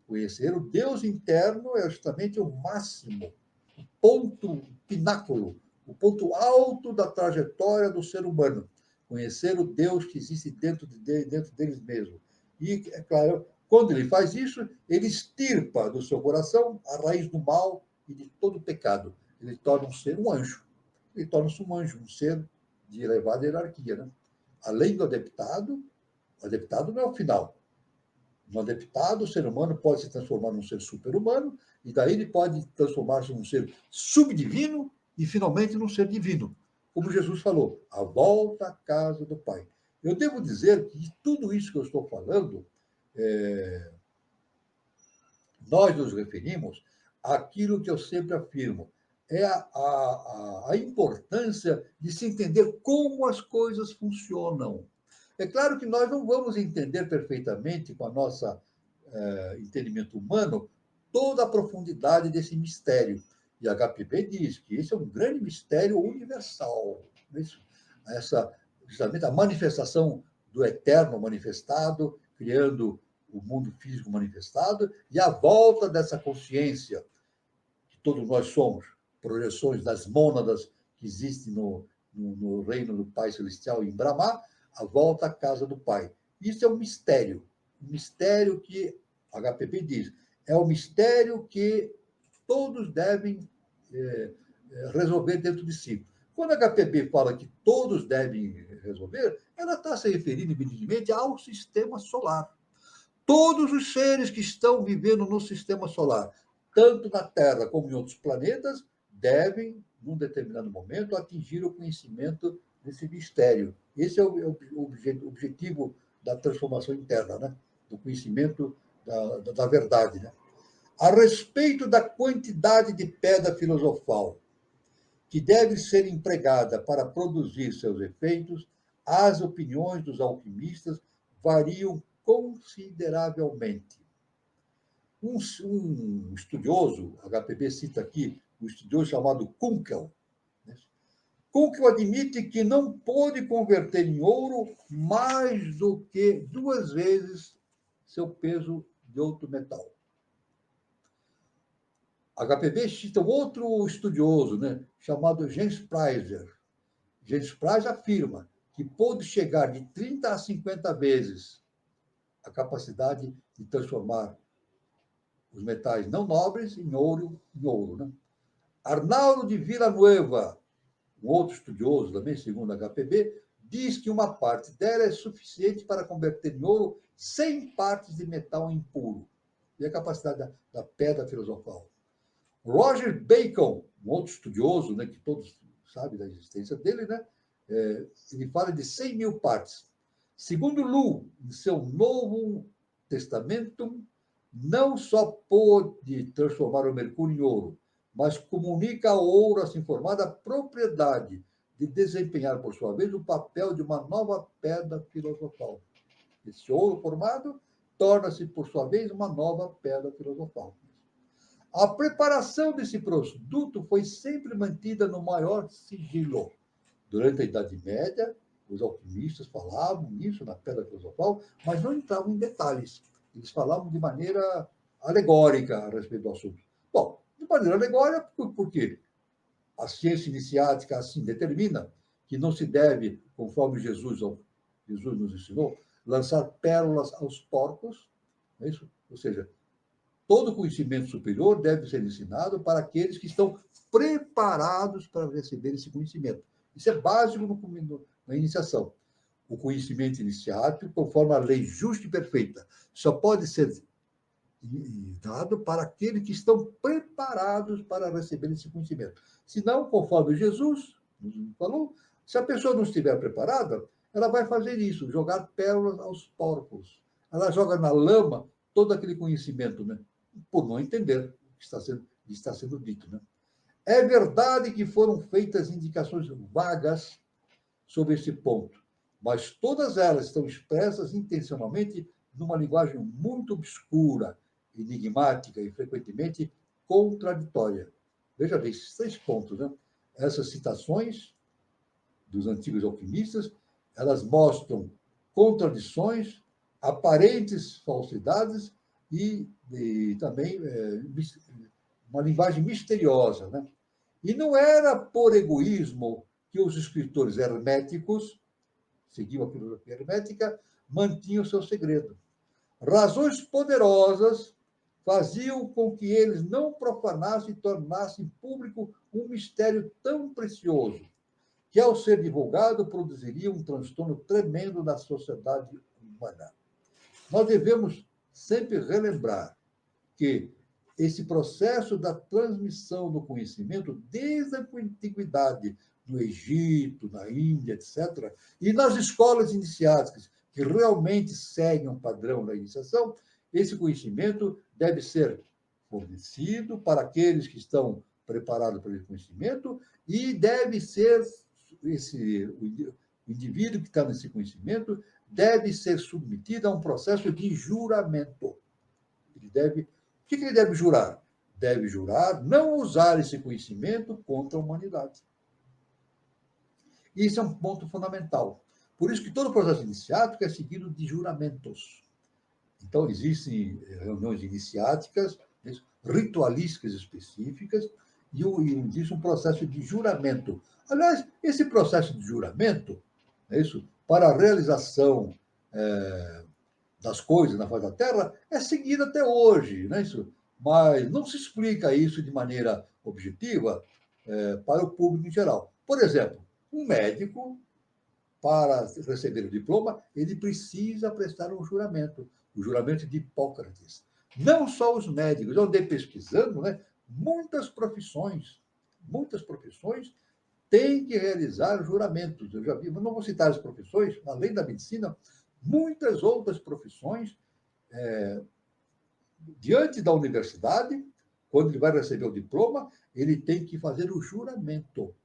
Conhecer o Deus interno é justamente o máximo, o ponto pináculo, o ponto alto da trajetória do ser humano. Conhecer o Deus que existe dentro deles mesmos. E, é claro, quando ele faz isso, ele extirpa do seu coração a raiz do mal e de todo o pecado. Ele torna um ser um anjo. Ele torna-se um anjo, um ser de elevada hierarquia. Né? Além do adeptado, o adeptado não é o final. No adeptado, o ser humano pode se transformar num ser super-humano, e daí ele pode transformar-se num ser subdivino e, finalmente, num ser divino. Como Jesus falou, a volta à casa do Pai. Eu devo dizer que tudo isso que eu estou falando, nós nos referimos àquilo que eu sempre afirmo, é a importância de se entender como as coisas funcionam. É claro que nós não vamos entender perfeitamente, com a nossa entendimento humano, toda a profundidade desse mistério. E a HPB diz que esse é um grande mistério universal. Justamente a manifestação do eterno manifestado, criando o mundo físico manifestado, e a volta dessa consciência, que todos nós somos, projeções das mônadas que existem no reino do Pai Celestial em Brahma, a volta à casa do Pai. Isso é um mistério que a HPB diz, é um mistério que todos devem resolver dentro de si. Quando a HPB fala que todos devem resolver, ela está se referindo, evidentemente, ao sistema solar. Todos os seres que estão vivendo no sistema solar, tanto na Terra como em outros planetas, devem, num determinado momento, atingir o conhecimento desse mistério. Esse é o objetivo da transformação interna, né? Do conhecimento da verdade. Né? A respeito da quantidade de pedra filosofal que deve ser empregada para produzir seus efeitos, as opiniões dos alquimistas variam consideravelmente. Um estudioso, a HPB cita aqui, um estudioso chamado Kunkel. Kunkel admite que não pôde converter em ouro mais do que 2 vezes seu peso de outro metal. A HPB cita um outro estudioso, né, chamado James Preiser. James Preiser afirma que pôde chegar de 30 a 50 vezes a capacidade de transformar os metais não nobres em ouro. Né? Arnaldo de Villanueva, um outro estudioso também, segundo a HPB, diz que uma parte dela é suficiente para converter em ouro 100 partes de metal impuro. E a capacidade da pedra filosofal. Roger Bacon, um outro estudioso, né, que todos sabem da existência dele, né, ele fala de 100 mil partes. Segundo Lu, em seu Novo Testamento, não só pôde transformar o mercúrio em ouro, mas comunica ao ouro assim formada a propriedade de desempenhar, por sua vez, o papel de uma nova pedra filosofal. Esse ouro formado torna-se, por sua vez, uma nova pedra filosofal. A preparação desse produto foi sempre mantida no maior sigilo. Durante a Idade Média, os alquimistas falavam nisso, na pedra filosofal, mas não entravam em detalhes. Eles falavam de maneira alegórica a respeito do assunto. Bom, de maneira alegórica, porque a ciência iniciática assim determina que não se deve, conforme Jesus nos ensinou, lançar pérolas aos porcos, não é isso? Ou seja, todo conhecimento superior deve ser ensinado para aqueles que estão preparados para receber esse conhecimento. Isso é básico na iniciação. O conhecimento iniciático, conforme a lei justa e perfeita, só pode ser dado para aqueles que estão preparados para receber esse conhecimento. Senão, conforme Jesus nos falou, se a pessoa não estiver preparada, ela vai fazer isso, jogar pérolas aos porcos. Ela joga na lama todo aquele conhecimento, né? Por não entender o que está sendo dito. Né? É verdade que foram feitas indicações vagas sobre esse ponto, mas todas elas estão expressas intencionalmente numa linguagem muito obscura, enigmática e frequentemente contraditória. Veja bem, esses 3 pontos, né? Essas citações dos antigos alquimistas Elas mostram contradições, aparentes falsidades e também uma linguagem misteriosa, né? E não era por egoísmo que os escritores herméticos, seguiam a filosofia hermética, mantinham o seu segredo. Razões poderosas faziam com que eles não profanassem e tornassem público um mistério tão precioso, que, ao ser divulgado, produziria um transtorno tremendo na sociedade humana. Nós devemos sempre relembrar que esse processo da transmissão do conhecimento, desde a antiguidade, no Egito, na Índia, etc., e nas escolas iniciáticas, que realmente seguem um padrão da iniciação, esse conhecimento deve ser fornecido para aqueles que estão preparados para esse conhecimento e deve ser o indivíduo que está nesse conhecimento deve ser submetido a um processo de juramento. Ele deve, o que ele deve jurar? Deve jurar não usar esse conhecimento contra a humanidade. Isso é um ponto fundamental. Por isso que todo o processo iniciático é seguido de juramentos. Então, existem reuniões iniciáticas, ritualísticas específicas, e existe um processo de juramento. Aliás, esse processo de juramento, para a realização das coisas na face da Terra, é seguido até hoje, mas não se explica isso de maneira objetiva para o público em geral. Por exemplo, um médico, para receber o diploma, ele precisa prestar um juramento, o juramento de Hipócrates. Não só os médicos, eu andei pesquisando, muitas profissões têm que realizar juramentos. Eu já vi, mas não vou citar as profissões, além da medicina, muitas outras profissões, diante da universidade, quando ele vai receber o diploma, ele tem que fazer o juramento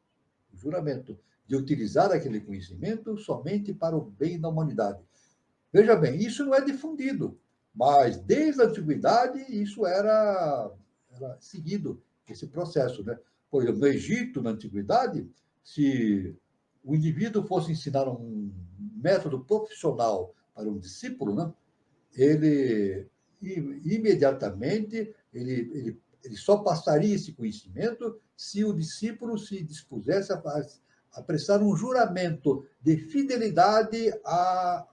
de utilizar aquele conhecimento somente para o bem da humanidade. Veja bem, isso não é difundido, mas desde a antiguidade isso era seguido, esse processo. Por exemplo, no Egito, na antiguidade, se o indivíduo fosse ensinar um método profissional para um discípulo, ele imediatamente ele só passaria esse conhecimento se o discípulo se dispusesse a prestar um juramento de fidelidade à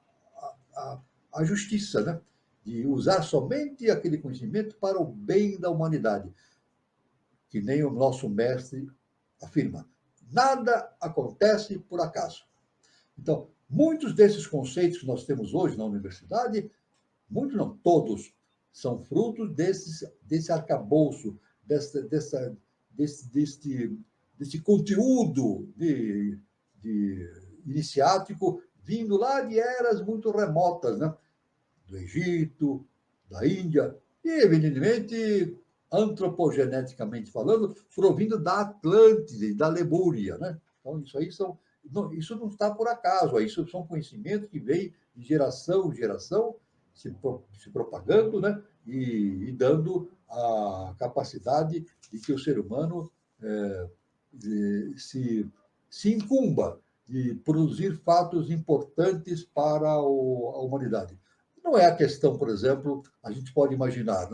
justiça, de usar somente aquele conhecimento para o bem da humanidade. Que nem o nosso mestre afirma, nada acontece por acaso. Então, muitos desses conceitos que nós temos hoje na universidade, muitos não, todos, são frutos desse arcabouço, desse conteúdo de iniciático vindo lá de eras muito remotas, do Egito, da Índia, e, evidentemente, antropogeneticamente falando, provindo da Atlântide, da Lemúria. Então, isso não está por acaso, isso são conhecimentos que vêm de geração em geração, se propagando, e dando a capacidade de que o ser humano se incumba de produzir fatos importantes para a humanidade. Não é a questão, por exemplo, a gente pode imaginar,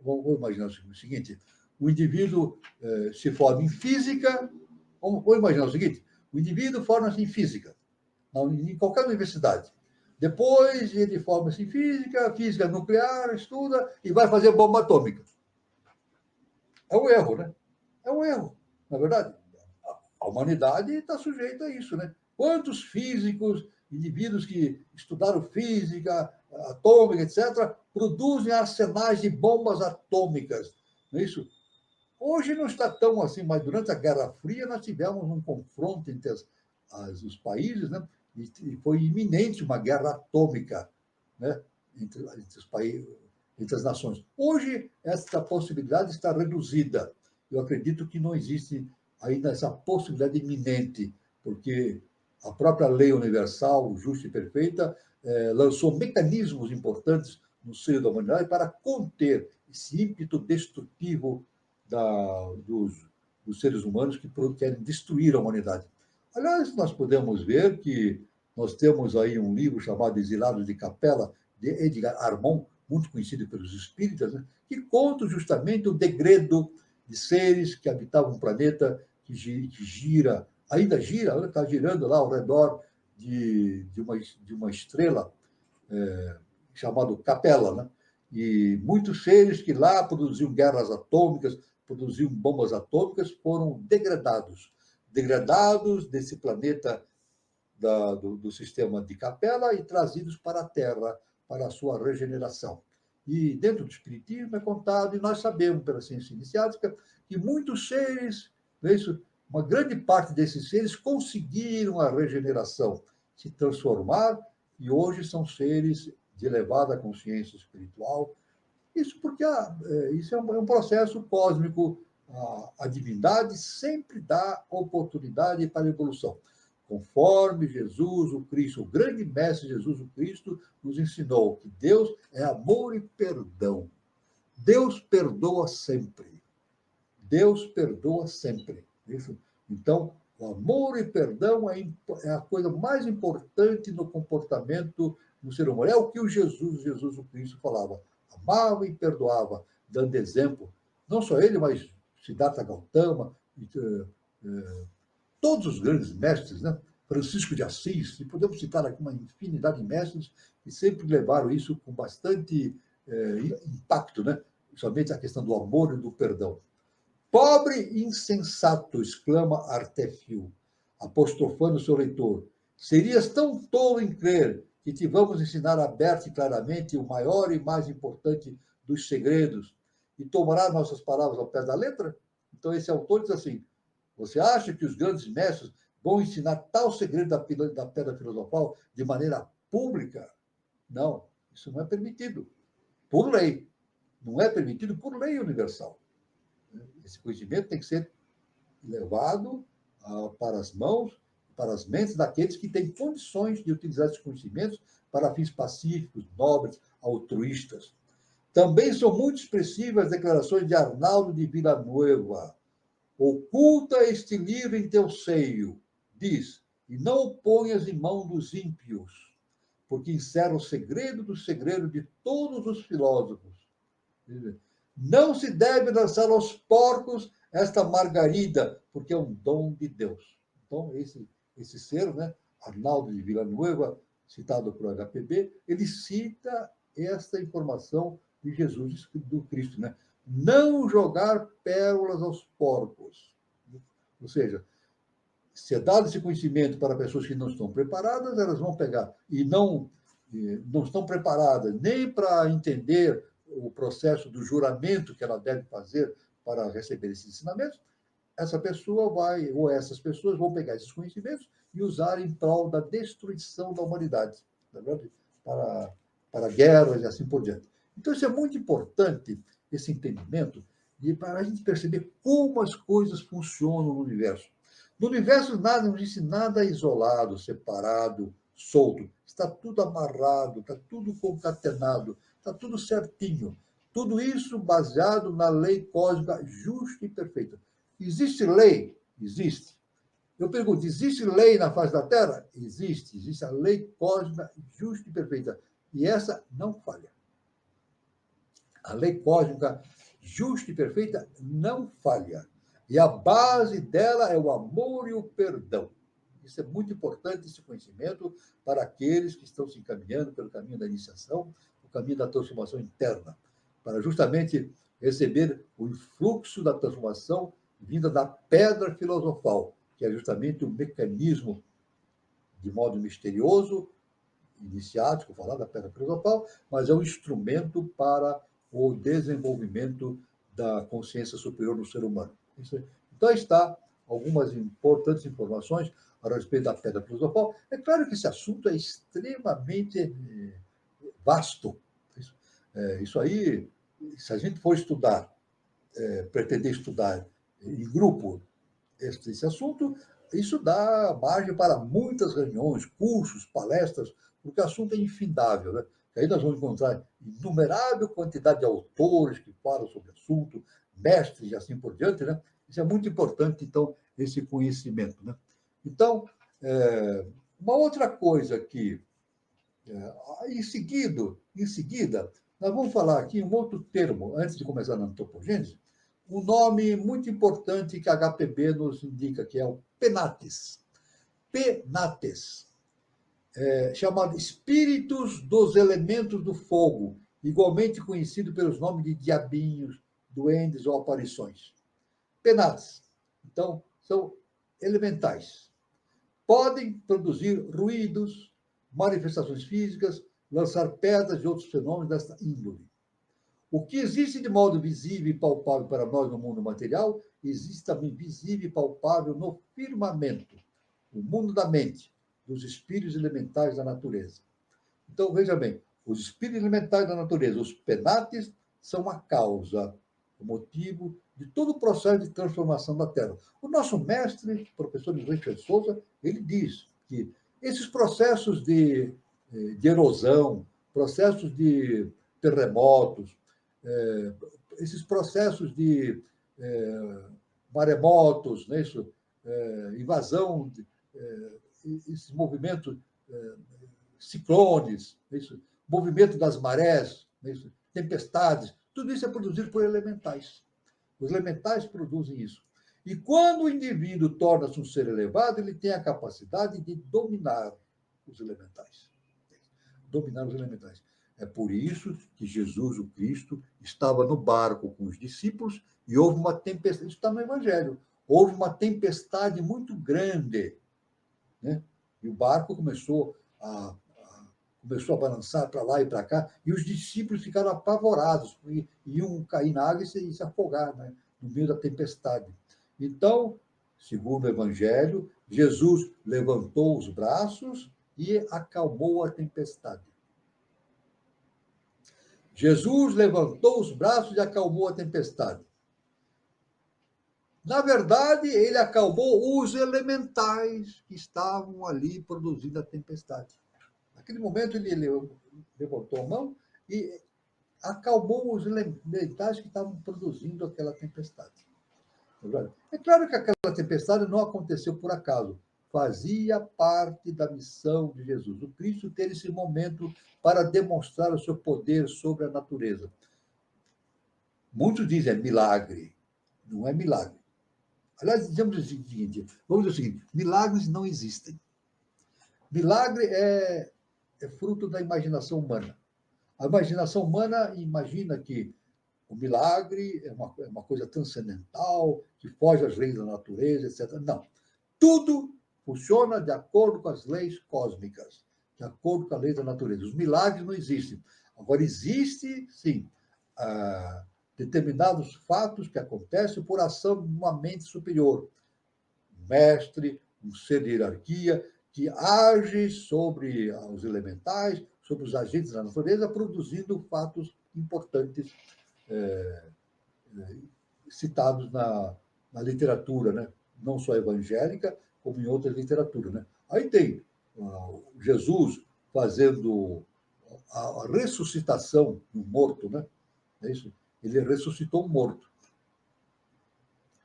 Vamos imaginar o seguinte, o indivíduo se forma em física, vamos imaginar o seguinte, o indivíduo forma-se em física, em qualquer universidade. Depois ele forma-se em física nuclear, estuda e vai fazer bomba atômica. É um erro, É um erro, na verdade. A humanidade está sujeita a isso, Quantos físicos, indivíduos que estudaram física, atômica, etc., produzem arsenais de bombas atômicas, não é isso? Hoje não está tão assim, mas durante a Guerra Fria nós tivemos um confronto entre os países, e foi iminente uma guerra atômica, entre os países, entre as nações. Hoje, essa possibilidade está reduzida. Eu acredito que não existe ainda essa possibilidade iminente, porque a própria lei universal, justa e perfeita, lançou mecanismos importantes no seio da humanidade para conter esse ímpeto destrutivo dos seres humanos que querem destruir a humanidade. Aliás, nós podemos ver que Nós temos aí um livro chamado Exilados de Capela, de Edgar Armand, muito conhecido pelos espíritas, né? Que conta justamente o degredo de seres que habitavam um planeta que gira, ainda gira, está girando lá ao redor de uma estrela chamada Capela, né? E muitos seres que lá produziam guerras atômicas, produziam bombas atômicas, foram degradados desse planeta do sistema de Capela e trazidos para a Terra, para a sua regeneração. E dentro do Espiritismo é contado, e nós sabemos, pela ciência iniciática, que muitos seres, uma grande parte desses seres conseguiram a regeneração, se transformar, e hoje são seres de elevada consciência espiritual. Isso porque isso é um processo cósmico. A divindade sempre dá oportunidade para a evolução. Conforme Jesus, o Cristo, o grande mestre Jesus, o Cristo, nos ensinou que Deus é amor e perdão. Deus perdoa sempre. Deus perdoa sempre. Isso. Então, o amor e perdão é a coisa mais importante no comportamento do ser humano. É o que o Jesus, o Cristo, falava. Amava e perdoava, dando exemplo. Não só ele, mas Siddhartha Gautama, todos os grandes mestres, né? Francisco de Assis, e podemos citar aqui uma infinidade de mestres que sempre levaram isso com bastante impacto, né? Somente a questão do amor e do perdão. Pobre insensato, exclama Artefio, apostrofando seu leitor. Serias tão tolo em crer que te vamos ensinar aberto e claramente o maior e mais importante dos segredos e tomará nossas palavras ao pé da letra? Então esse autor diz assim, você acha que os grandes mestres vão ensinar tal segredo da pedra filosofal de maneira pública? Não, isso não é permitido. Por lei. Não é permitido por lei universal. Esse conhecimento tem que ser levado para as mãos, para as mentes daqueles que têm condições de utilizar esses conhecimentos para fins pacíficos, nobres, altruístas. Também são muito expressivas as declarações de Arnaldo de Villanueva. Oculta este livro em teu seio, diz, e não o ponhas em mão dos ímpios, porque encerra o segredo do segredo de todos os filósofos. Não se deve lançar aos porcos esta margarida, porque é um dom de Deus. Então, esse ser, né, Arnaldo de Villanueva, citado por HPB, ele cita esta informação de Jesus, do Cristo, né? Não jogar pérolas aos porcos. Ou seja, se é dado esse conhecimento para pessoas que não estão preparadas, elas vão pegar e não estão preparadas nem para entender o processo do juramento que ela deve fazer para receber esses ensinamentos, essa pessoa vai, ou essas pessoas vão pegar esses conhecimentos e usar em prol da destruição da humanidade, para guerras e assim por diante. Então, isso é muito importante, esse entendimento, para a gente perceber como as coisas funcionam no universo. No universo nada, não existe nada isolado, separado, solto. Está tudo amarrado, está tudo concatenado, está tudo certinho. Tudo isso baseado na lei cósmica justa e perfeita. Existe lei? Existe. Eu pergunto, existe lei na face da Terra? Existe. Existe a lei cósmica justa e perfeita. E essa não falha. A lei cósmica justa e perfeita não falha. E a base dela é o amor e o perdão. Isso é muito importante, esse conhecimento, para aqueles que estão se encaminhando pelo caminho da iniciação, o caminho da transformação interna, para justamente receber o influxo da transformação vinda da pedra filosofal, que é justamente o mecanismo, de modo misterioso, iniciático, falar da pedra filosofal, mas é um instrumento para o desenvolvimento da consciência superior no ser humano. Então, está algumas importantes informações a respeito da pedra filosofal. É claro que esse assunto é extremamente vasto. Isso aí, se a gente for estudar, pretender estudar em grupo esse assunto, isso dá margem para muitas reuniões, cursos, palestras, porque o assunto é infindável, né? Aí nós vamos encontrar inumerável quantidade de autores que falam sobre o assunto, mestres e assim por diante, né? Isso é muito importante, então, esse conhecimento, né? Então, Uma outra coisa que, em seguida, nós vamos falar aqui um outro termo, antes de começar na antropogênese, um nome muito importante que a HPB nos indica, que é o Penates. Penates, chamado espíritos dos elementos do fogo, igualmente conhecido pelos nomes de diabinhos, duendes ou aparições. Penates, então, são elementais. Podem produzir ruídos, manifestações físicas, lançar pedras e outros fenômenos desta índole. O que existe de modo visível e palpável para nós no mundo material, existe também visível e palpável no firmamento, o mundo da mente, dos espíritos elementais da natureza. Então, veja bem, os espíritos elementais da natureza, os penates, são a causa, o motivo de todo o processo de transformação da Terra. O nosso mestre, professor Henrique Souza, ele diz que esses processos de erosão, processos de terremotos, esses processos de maremotos, né, isso, invasão, esses movimentos, ciclones, isso, movimento das marés, isso, tempestades, tudo isso é produzido por elementais. Os elementais produzem isso. E quando o indivíduo torna-se um ser elevado, ele tem a capacidade de dominar os elementais. Dominar os elementais. É por isso que Jesus, o Cristo, estava no barco com os discípulos e houve uma tempestade. Isso está no Evangelho. Houve uma tempestade muito grande, né? E o barco começou a balançar para lá e para cá, e os discípulos ficaram apavorados, e iam cair na água e se afogar, né, no meio da tempestade. Então, segundo o Evangelho, Jesus levantou os braços e acalmou a tempestade. Jesus levantou os braços e acalmou a tempestade. Na verdade, ele acalmou os elementais que estavam ali produzindo a tempestade. Naquele momento, ele levantou a mão e acalmou os elementais que estavam produzindo aquela tempestade. É claro que aquela tempestade não aconteceu por acaso. Fazia parte da missão de Jesus, o Cristo, ter esse momento para demonstrar o seu poder sobre a natureza. Muitos dizem é milagre. Não é milagre. Aliás, vamos dizer o seguinte, milagres não existem. Milagre é fruto da imaginação humana. A imaginação humana imagina que o milagre é uma coisa transcendental, que foge às leis da natureza, etc. Não. Tudo funciona de acordo com as leis cósmicas, de acordo com a lei da natureza. Os milagres não existem. Agora, existe, sim, determinados fatos que acontecem por ação de uma mente superior. Um mestre, um ser de hierarquia, que age sobre os elementais, sobre os agentes da natureza, produzindo fatos importantes citados na literatura, né? Não só evangélica, como em outras literaturas. Né? Aí tem Jesus fazendo a ressuscitação do morto, né? É isso? Ele ressuscitou um morto.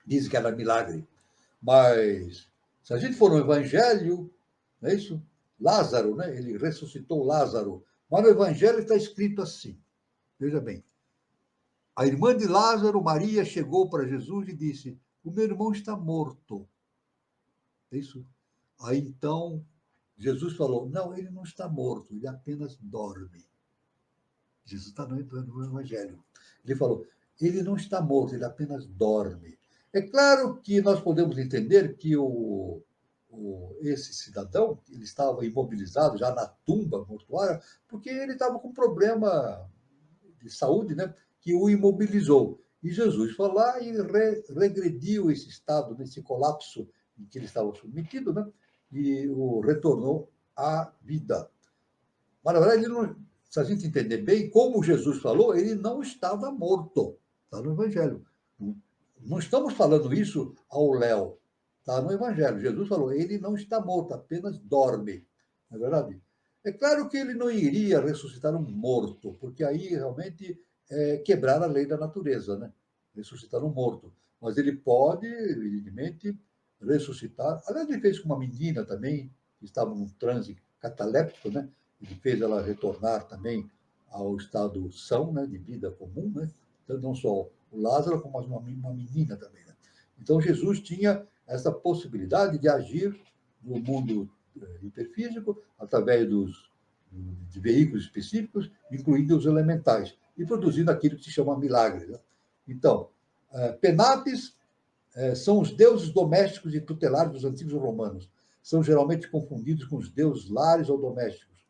Dizem que era milagre. Mas, se a gente for no Evangelho, não é isso? Lázaro, né? Ele ressuscitou Lázaro. Mas no Evangelho está escrito assim. Veja bem. A irmã de Lázaro, Maria, chegou para Jesus e disse: o meu irmão está morto. É isso? Aí então, Jesus falou: não, ele não está morto, ele apenas dorme. Jesus está no Evangelho. Ele falou: ele não está morto, ele apenas dorme. É claro que nós podemos entender que esse cidadão, ele estava imobilizado já na tumba mortuária, porque ele estava com problema de saúde, né, que o imobilizou. E Jesus foi lá e regrediu esse estado, nesse colapso em que ele estava submetido, né, e o retornou à vida. Mas, na verdade, ele não, se a gente entender bem, como Jesus falou, ele não estava morto. Está no Evangelho. Não estamos falando isso ao léu. Está no Evangelho. Jesus falou, ele não está morto, apenas dorme. Não é verdade? É claro que ele não iria ressuscitar um morto, porque aí realmente é quebrar a lei da natureza, né? Ressuscitar um morto. Mas ele pode, evidentemente, ressuscitar. Aliás, ele fez com uma menina também, que estava num transe cataléptico, né? Ele fez ela retornar também ao estado são, né? De vida comum, né? Então, não só o Lázaro, como uma menina também, né? Então, Jesus tinha essa possibilidade de agir no mundo hiperfísico, através de veículos específicos, incluindo os elementais, e produzindo aquilo que se chama milagre, né? Então, Penates são os deuses domésticos e tutelares dos antigos romanos. São geralmente confundidos com os deuses lares ou domésticos,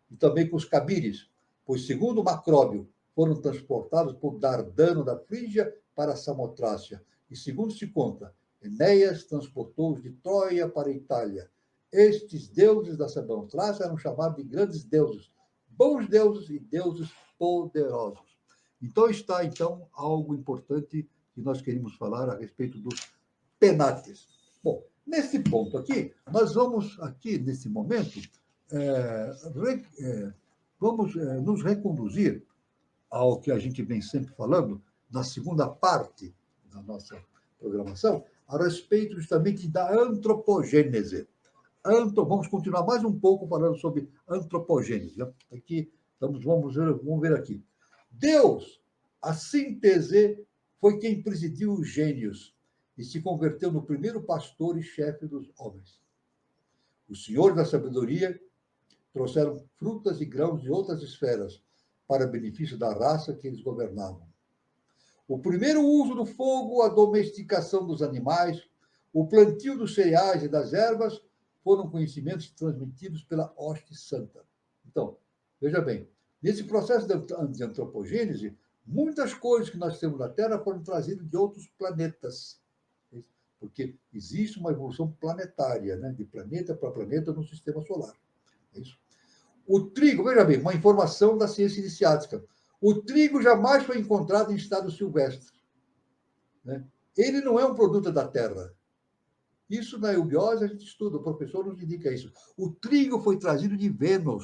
e também com os cabires, pois, segundo Macróbio, foram transportados por Dardano da Frígia para Samotrácia, e, segundo se conta, Enéas transportou-os de Troia para a Itália. Estes deuses da Samotrácia eram chamados de grandes deuses, bons deuses e deuses poderosos. Então, está, então, algo importante que nós queríamos falar a respeito dos Penates. Bom, nesse ponto aqui, nós vamos, aqui, nesse momento, vamos nos reconduzir ao que a gente vem sempre falando, na segunda parte da nossa programação, a respeito justamente da antropogênese. Vamos continuar mais um pouco falando sobre antropogênese. Aqui, vamos ver aqui. Deus, a síntese, foi quem presidiu os gênios e se converteu no primeiro pastor e chefe dos homens. Os senhores da sabedoria trouxeram frutas e grãos de outras esferas para benefício da raça que eles governavam. O primeiro uso do fogo, a domesticação dos animais, o plantio dos cereais e das ervas foram conhecimentos transmitidos pela hoste santa. Então, veja bem, nesse processo de antropogênese, muitas coisas que nós temos na Terra foram trazidas de outros planetas, porque existe uma evolução planetária, né? De planeta para planeta no sistema solar. É isso. O trigo, veja bem, uma informação da ciência iniciática. O trigo jamais foi encontrado em estado silvestre, né? Ele não é um produto da Terra. Isso na eubiose a gente estuda, o professor nos indica isso. O trigo foi trazido de Vênus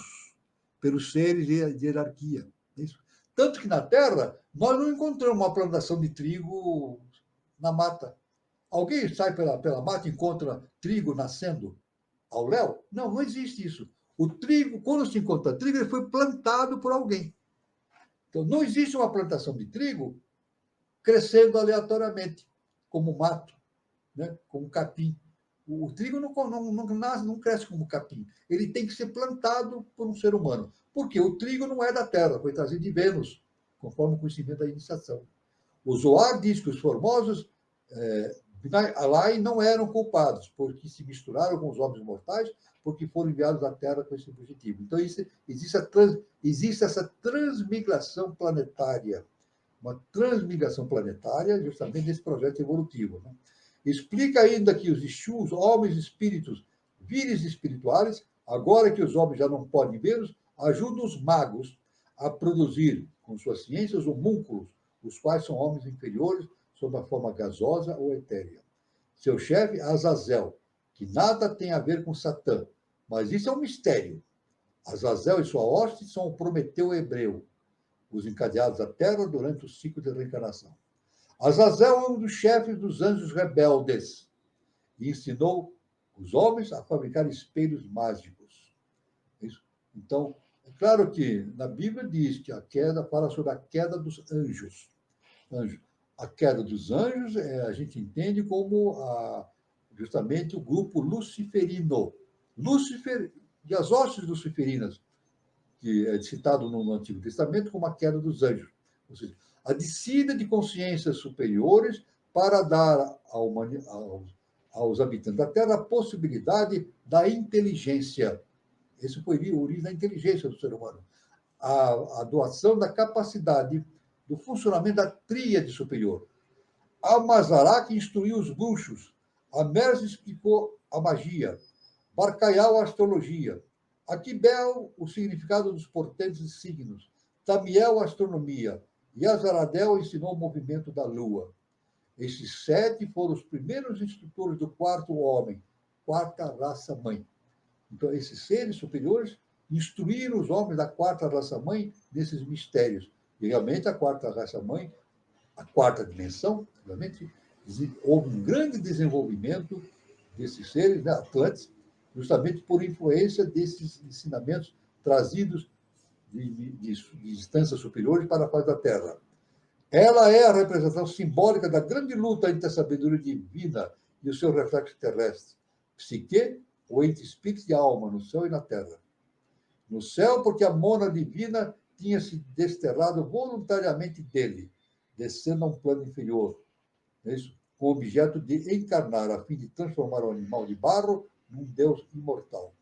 pelos seres de hierarquia. É isso. Tanto que na Terra nós não encontramos uma plantação de trigo na mata. Alguém sai pela mata e encontra trigo nascendo ao léu? Não, não existe isso. O trigo, quando se encontra trigo, ele foi plantado por alguém. Então, não existe uma plantação de trigo crescendo aleatoriamente, como mato, né? Como capim. O trigo não cresce como capim. Ele tem que ser plantado por um ser humano. Porque o trigo não é da Terra, foi trazido de Vênus, conforme o conhecimento da iniciação. O Zohar diz que os formosos Alai não eram culpados, porque se misturaram com os homens mortais, porque foram enviados à Terra com esse objetivo. Então, existe essa transmigração planetária, uma transmigração planetária justamente nesse projeto evolutivo, né? Explica ainda que os Exus, homens espíritos, vires espirituais, agora que os homens já não podem vê-los, ajudam os magos a produzir, com suas ciências, homúnculos, os quais são homens inferiores, sob a forma gasosa ou etérea. Seu chefe, Azazel, que nada tem a ver com Satã, mas isso é um mistério. Azazel e sua hoste são o Prometeu hebreu, os encadeados à terra durante o ciclo de reencarnação. Azazel é um dos chefes dos anjos rebeldes e ensinou os homens a fabricar espelhos mágicos. Isso. Então, é claro que na Bíblia diz que a queda fala sobre a queda dos anjos. A queda dos anjos a gente entende como justamente o grupo luciferino. Lúcifer e as hostes luciferinas, que é citado no Antigo Testamento como a queda dos anjos. Ou seja, a descida de consciências superiores para dar aos habitantes da Terra a possibilidade da inteligência. Esse foi a origem da inteligência do ser humano. A doação da capacidade do funcionamento da tríade superior. A Mazarak instruiu os bruxos. A Mers explicou a magia. Barcaial a astrologia. Aquibel, o significado dos portentes e signos. Tamiel, a astronomia. E Azaradel ensinou o movimento da lua. Esses 7 foram os primeiros instrutores do quarto homem, quarta raça-mãe. Então, esses seres superiores instruíram os homens da quarta raça-mãe nesses mistérios. E realmente a quarta raça-mãe, a quarta dimensão, realmente houve um grande desenvolvimento desses seres, né, Atlantes, justamente por influência desses ensinamentos trazidos de instâncias superiores para a face da Terra. Ela é a representação simbólica da grande luta entre a sabedoria divina e o seu reflexo terrestre, psique, ou entre espírito e alma, no céu e na terra. No céu, porque a mona divina tinha se desterrado voluntariamente dele, descendo a um plano inferior, com o objeto de encarnar, a fim de transformar o animal de barro num Deus imortal.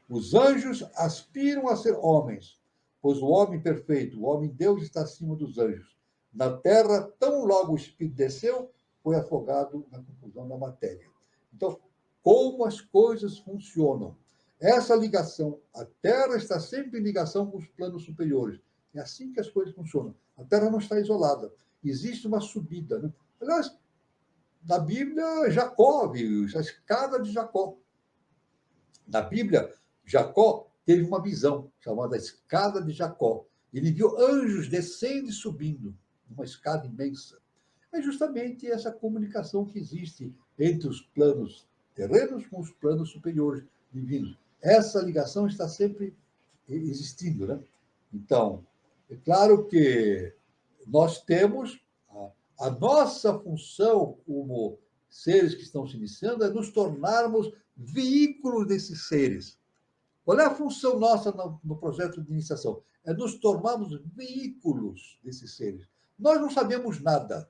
Os anjos aspiram a ser homens, pois o homem perfeito, o homem-deus, está acima dos anjos. Na terra, tão logo o espírito desceu, foi afogado na confusão da matéria. Então, como as coisas funcionam? Essa ligação, a Terra está sempre em ligação com os planos superiores. É assim que as coisas funcionam. A Terra não está isolada. Existe uma subida. Né? Aliás, na Bíblia, Jacó viu a escada de Jacó. Na Bíblia, Jacó teve uma visão chamada escada de Jacó. Ele viu anjos descendo e subindo, uma escada imensa. É justamente essa comunicação que existe entre os planos terrenos com os planos superiores divinos. Essa ligação está sempre existindo, né? Então, é claro que nós temos a nossa função como seres que estão se iniciando é nos tornarmos veículos desses seres. Qual é a função nossa no projeto de iniciação? É nos tornarmos veículos desses seres. Nós não sabemos nada.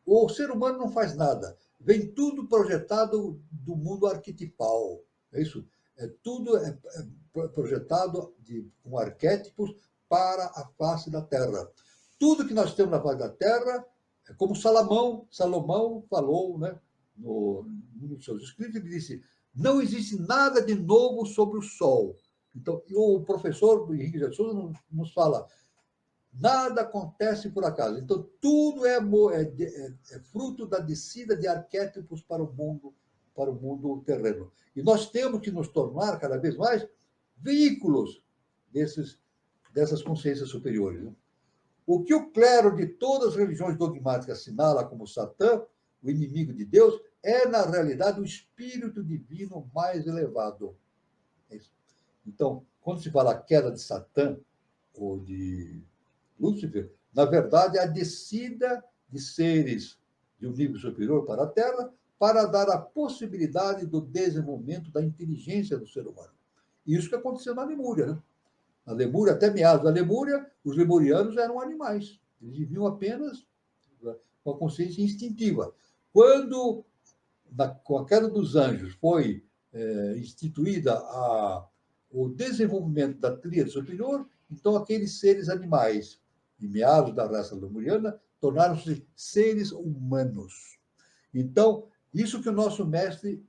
O ser humano não faz nada. Vem tudo projetado do mundo arquetipal. É isso? Tudo é projetado com arquétipos para a face da Terra. Tudo que nós temos na face da Terra é como Salomão falou, né, nos seus escritos, ele disse: não existe nada de novo sobre o sol. Então, o professor Henrique de Souza nos fala: nada acontece por acaso. Então, tudo é fruto da descida de arquétipos para o mundo terreno. E nós temos que nos tornar, cada vez mais, veículos dessas consciências superiores. Né? O que o clero de todas as religiões dogmáticas assinala como Satã, o inimigo de Deus, é, na realidade, o espírito divino mais elevado. Então, quando se fala a queda de Satã ou de Lúcifer, na verdade, é a descida de seres de um nível superior para a Terra para dar a possibilidade do desenvolvimento da inteligência do ser humano. Isso que aconteceu na Lemúria. Né? Na Lemúria, até meados da Lemúria, os lemurianos eram animais. Eles viviam apenas com a consciência instintiva. Quando, com a queda dos anjos, foi instituída o desenvolvimento da tríade superior, então aqueles seres animais, em meados da raça lemuriana, tornaram-se seres humanos. Então, isso que o nosso mestre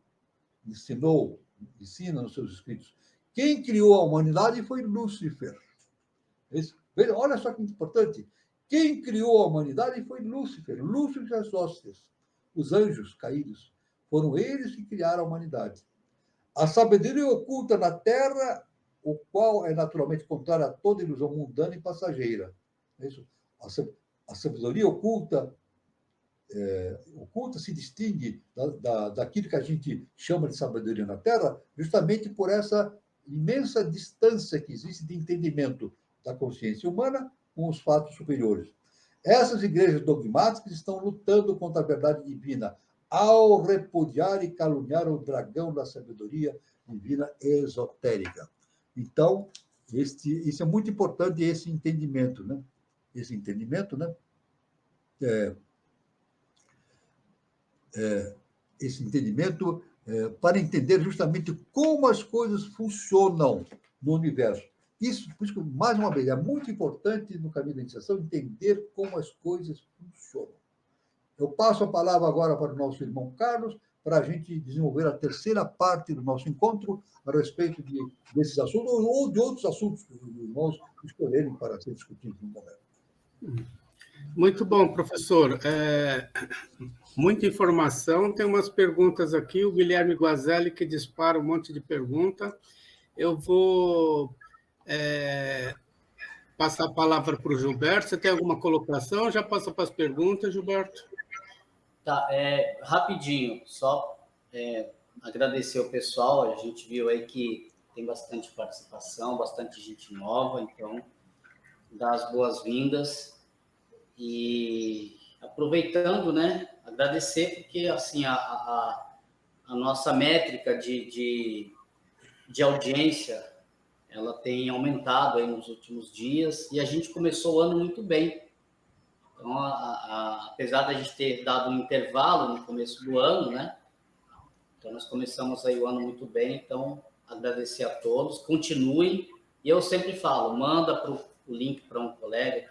ensina nos seus escritos. Quem criou a humanidade foi Lúcifer. Olha só que importante. Quem criou a humanidade foi Lúcifer. Lúcifer e as hóstias, os anjos caídos. Foram eles que criaram a humanidade. A sabedoria oculta na Terra, o qual é naturalmente contrária a toda ilusão mundana e passageira. A sabedoria oculta se distingue daquilo que a gente chama de sabedoria na Terra, justamente por essa imensa distância que existe de entendimento da consciência humana com os fatos superiores. Essas igrejas dogmáticas estão lutando contra a verdade divina ao repudiar e caluniar o dragão da sabedoria divina esotérica. Então, isso é muito importante, esse entendimento, né? Esse entendimento, né? Esse entendimento para entender justamente como as coisas funcionam no universo. Isso, por isso que, mais uma vez, é muito importante no caminho da iniciação entender como as coisas funcionam. Eu passo a palavra agora para o nosso irmão Carlos, para a gente desenvolver a terceira parte do nosso encontro a respeito desses assuntos ou de outros assuntos que os irmãos escolherem para ser discutidos no momento. Muito bom, professor. Muita informação. Tem umas perguntas aqui. O Guilherme Guazelli, que dispara um monte de pergunta. Eu vou passar a palavra para o Gilberto. Você tem alguma colocação? Já passa para as perguntas, Gilberto. Tá, rapidinho, só agradecer o pessoal, a gente viu aí que tem bastante participação, bastante gente nova, então, dar as boas-vindas e aproveitando, né, agradecer, porque, assim, a nossa métrica de audiência, ela tem aumentado aí nos últimos dias e a gente começou o ano muito bem. Então, apesar da gente ter dado um intervalo no começo do ano, né? Então, nós começamos aí o ano muito bem. Então, agradecer a todos. Continuem. E eu sempre falo, manda o link para um colega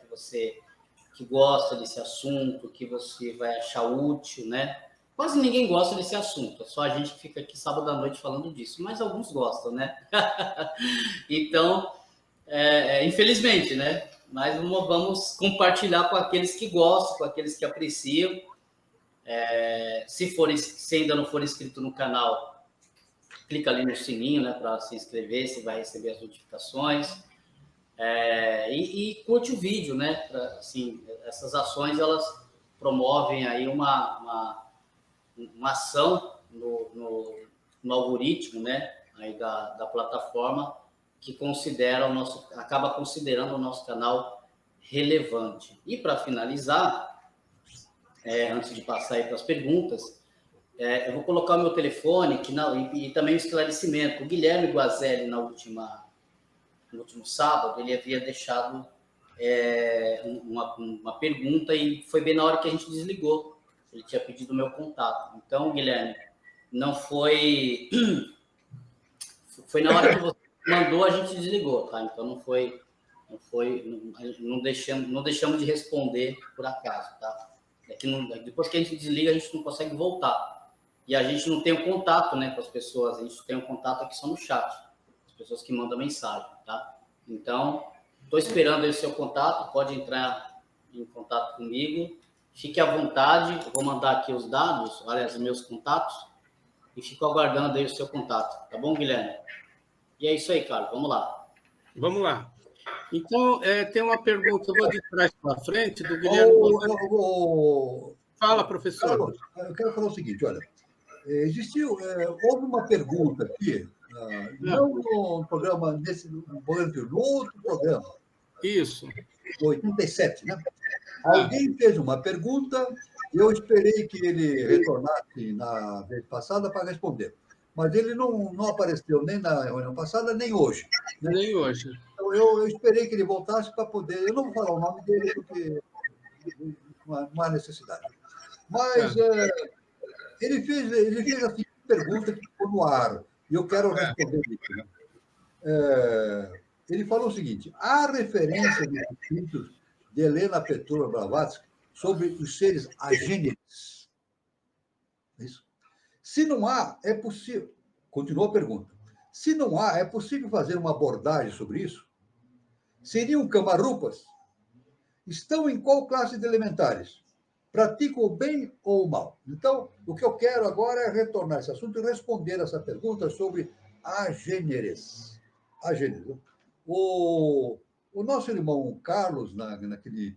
que gosta desse assunto, que você vai achar útil, né? Quase ninguém gosta desse assunto. É só a gente que fica aqui sábado à noite falando disso. Mas alguns gostam, né? Então, infelizmente, né? Mas vamos compartilhar com aqueles que gostam, com aqueles que apreciam. Se ainda não for inscrito no canal, clica ali no sininho, né, para se inscrever, você vai receber as notificações. E curte o vídeo, né? Assim, essas ações elas promovem aí uma ação no algoritmo, né? Aí da plataforma que acaba considerando o nosso canal relevante. E para finalizar, antes de passar aí para as perguntas, eu vou colocar o meu telefone e também o esclarecimento. O Guilherme Guazelli, no último sábado, ele havia deixado uma pergunta e foi bem na hora que a gente desligou. Ele tinha pedido o meu contato. Então, Guilherme, não foi... Foi na hora que você mandou, a gente desligou, tá? Então, não deixamos de responder por acaso, tá? Depois que a gente desliga, a gente não consegue voltar. E a gente não tem o contato, né, com as pessoas. A gente tem o contato aqui só no chat. As pessoas que mandam mensagem, tá? Então, estou esperando aí o seu contato. Pode entrar em contato comigo. Fique à vontade. Eu vou mandar aqui os dados, aliás, os meus contatos. E fico aguardando aí o seu contato. Tá bom, Guilherme? E é isso aí, Carlos. Vamos lá. Vamos lá. Então, tem uma pergunta, eu vou de trás para frente, do Guilherme. Fala, professor. Carlos, eu quero falar o seguinte, olha, houve uma pergunta aqui, não no programa, no outro programa. Isso. 87, né? Alguém fez uma pergunta, eu esperei que ele retornasse na vez passada para responder. Mas ele não apareceu nem na reunião passada, nem hoje. Né? Nem hoje. Então, eu esperei que ele voltasse para poder... Eu não vou falar o nome dele, porque não há necessidade. Mas ele fez a seguinte pergunta que ficou no ar, e eu quero responder isso. Né? Ele falou o seguinte: há referência nos escritos de Helena Petrovna Blavatsky sobre os seres agêneres? Isso. Se não há, é possível... Continua a pergunta. Se não há, é possível fazer uma abordagem sobre isso? Seriam camarupas? Estão em qual classe de elementares? Praticam o bem ou o mal? Então, o que eu quero agora é retornar esse assunto e responder essa pergunta sobre agêneres. O nosso irmão Carlos, naquele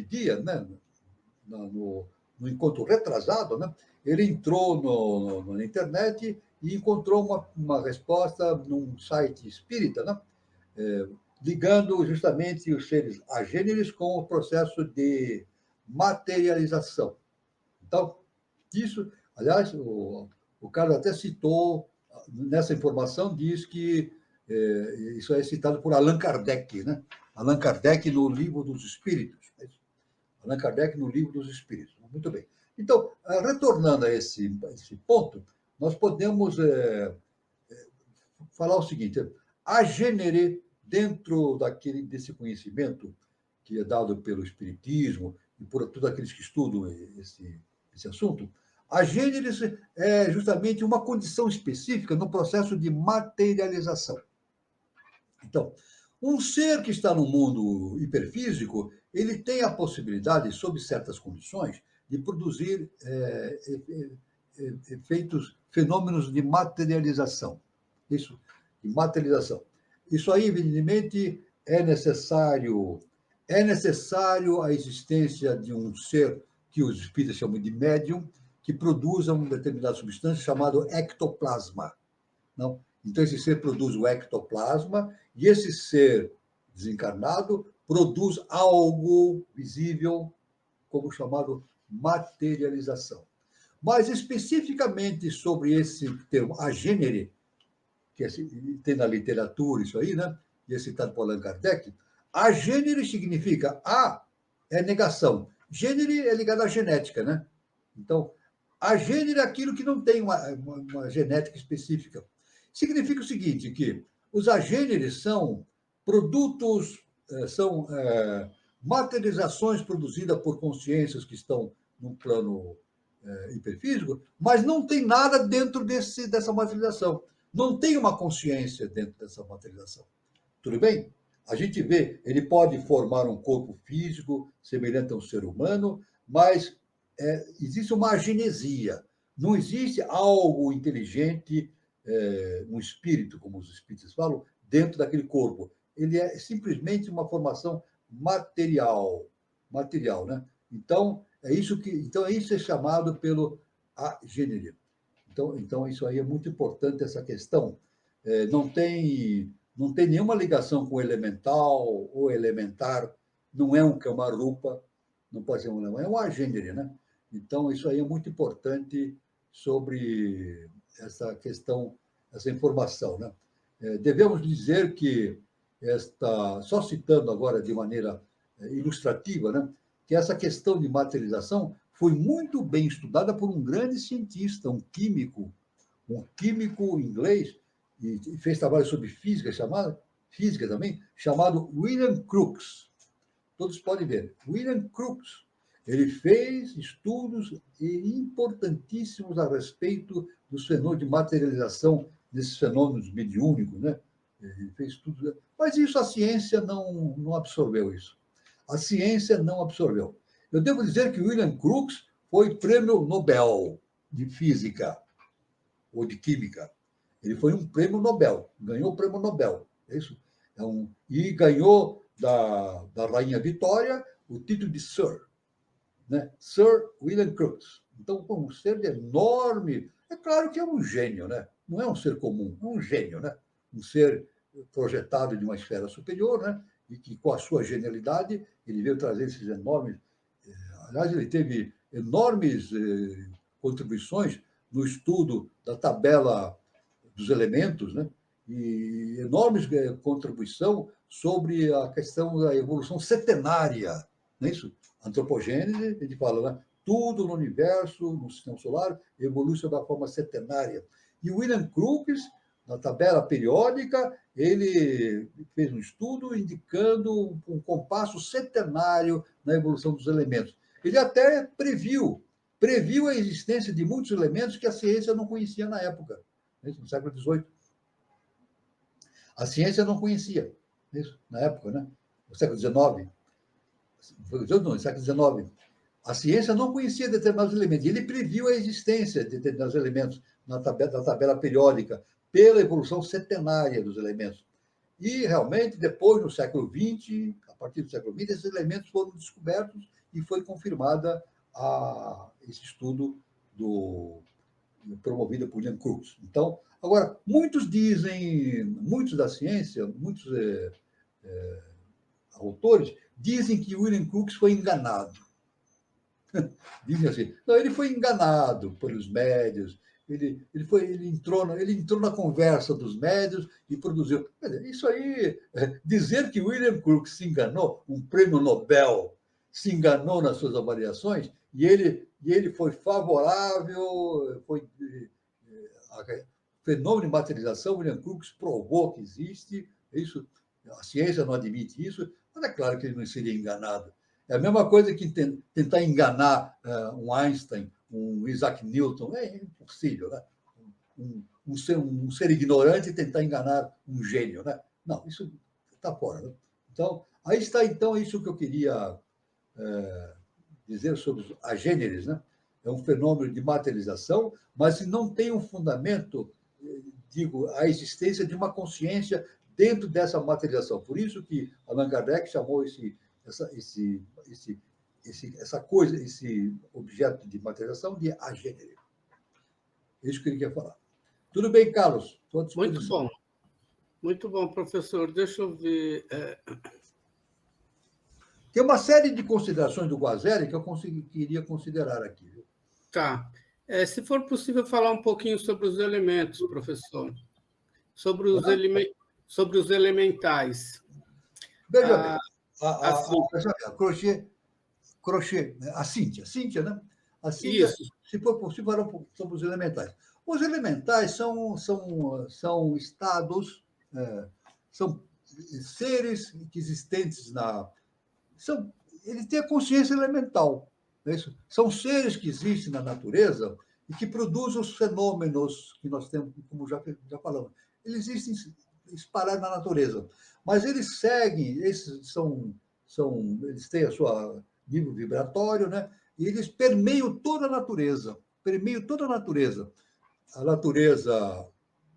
dia, né, no encontro retrasado, né, ele entrou na internet e encontrou uma resposta num site espírita, né, ligando justamente os seres agêneres com o processo de materialização. Então, isso, aliás, o Carlos até citou, nessa informação, diz que isso é citado por Allan Kardec, né? Allan Kardec no Livro dos Espíritos. Allan Kardec no Livro dos Espíritos. Muito bem. Então, retornando a esse ponto, nós podemos falar o seguinte: a gênero, dentro desse conhecimento que é dado pelo Espiritismo e por todos aqueles que estudam esse assunto, a gênesis é justamente uma condição específica no processo de materialização. Então, um ser que está no mundo hiperfísico, ele tem a possibilidade, sob certas condições, de produzir fenômenos de materialização. Isso, de materialização. Isso aí, evidentemente, é necessário a existência de um ser que os espíritas chamam de médium, que produzam uma determinada substância chamada ectoplasma. Não? Então, esse ser produz o ectoplasma e esse ser desencarnado produz algo visível, como chamado materialização. Mas, especificamente sobre esse termo, agênere, que tem na literatura isso aí, né? E é citado por Allan Kardec, agênere significa é negação. Gênere é ligado à genética, né? Então, agênere é aquilo que não tem uma genética específica. Significa o seguinte, que os agêneres são produtos, são materializações produzidas por consciências que estão num plano hiperfísico, mas não tem nada dentro dessa materialização. Não tem uma consciência dentro dessa materialização. Tudo bem? A gente vê, ele pode formar um corpo físico semelhante a um ser humano, mas existe uma agenesia. Não existe algo inteligente, um espírito, como os espíritos falam, dentro daquele corpo. Ele é simplesmente uma formação material, né? Então, isso é chamado pelo agênere. Então, isso aí é muito importante, essa questão. Não tem nenhuma ligação com o elemental ou elementar, não é um Kamarupa, não pode ser é um agênere, né? Então, isso aí é muito importante sobre essa questão, essa informação, né? Devemos dizer que só citando agora de maneira ilustrativa, né, que essa questão de materialização foi muito bem estudada por um grande cientista, um químico inglês, e fez trabalho sobre física também, chamado William Crookes. Todos podem ver. William Crookes. Ele fez estudos importantíssimos a respeito dos fenômenos de materialização desses fenômenos mediúnicos, né? Ele fez estudos, mas isso a ciência não absorveu isso. A ciência não absorveu. Eu devo dizer que William Crookes foi prêmio Nobel de Física ou de Química. Ele foi um prêmio Nobel, ganhou o prêmio Nobel. É isso? E ganhou da Rainha Vitória o título de Sir, né? Sir William Crookes. Então, um ser enorme. É claro que é um gênio, né? Não é um ser comum, é um gênio, né? Um ser projetado de uma esfera superior, né? E que, com a sua genialidade, ele veio trazer esses enormes... Aliás, ele teve enormes contribuições no estudo da tabela dos elementos, né? E enormes contribuição sobre a questão da evolução setenária, não é isso? Antropogênese, a gente fala, né? Tudo no universo, no sistema solar, evolui sob a forma setenária. E William Crookes, na tabela periódica, ele fez um estudo indicando um compasso setenário na evolução dos elementos. Ele até previu a existência de muitos elementos que a ciência não conhecia na época, no século XVIII. A ciência não conhecia isso na época, né? No século XIX. No século XIX. A ciência não conhecia determinados elementos. Ele previu a existência de determinados elementos na tabela periódica, pela evolução setenária dos elementos. E, realmente, depois, no século XX, a partir do século XX, esses elementos foram descobertos e foi confirmada esse estudo promovido por William Crookes. Então, agora, muitos da ciência, muitos autores, dizem que William Crookes foi enganado. Dizem assim, não, ele foi enganado pelos médios, ele entrou na conversa dos médios e produziu. Isso aí, dizer que William Crookes se enganou, um prêmio Nobel, se enganou nas suas avaliações, e ele foi favorável, fenômeno de materialização, William Crookes provou que existe, isso, a ciência não admite isso, mas é claro que ele não seria enganado. É a mesma coisa que tentar enganar um Einstein, um Isaac Newton, é impossível, né? Um ser ignorante tentar enganar um gênio, né? Não, isso está fora. Né? Então, aí está isso que eu queria dizer sobre os agêneres, né? É um fenômeno de materialização, mas não tem um fundamento, digo, a existência de uma consciência dentro dessa materialização. Por isso que Allan Kardec chamou esse essa coisa, esse objeto de materialização de agênere. É isso que ele quer falar. Tudo bem, Carlos? Estou à disposição. Muito bom. Muito bom, professor. Deixa eu ver. Tem uma série de considerações do Guazelli que eu queria considerar aqui. Viu? Tá. Se for possível, falar um pouquinho sobre os elementos, professor. Sobre os elementais. Veja bem, a Cíntia, né? A Cíntia, Isso. se for possível, falar sobre os elementais. Os elementais são estados, são seres existentes eles têm a consciência elemental. Não é isso? São seres que existem na natureza e que produzem os fenômenos que nós temos, como já falamos. Eles existem espalhados na natureza. Mas eles seguem, eles têm a sua nível vibratório, né? E eles permeiam toda a natureza. A natureza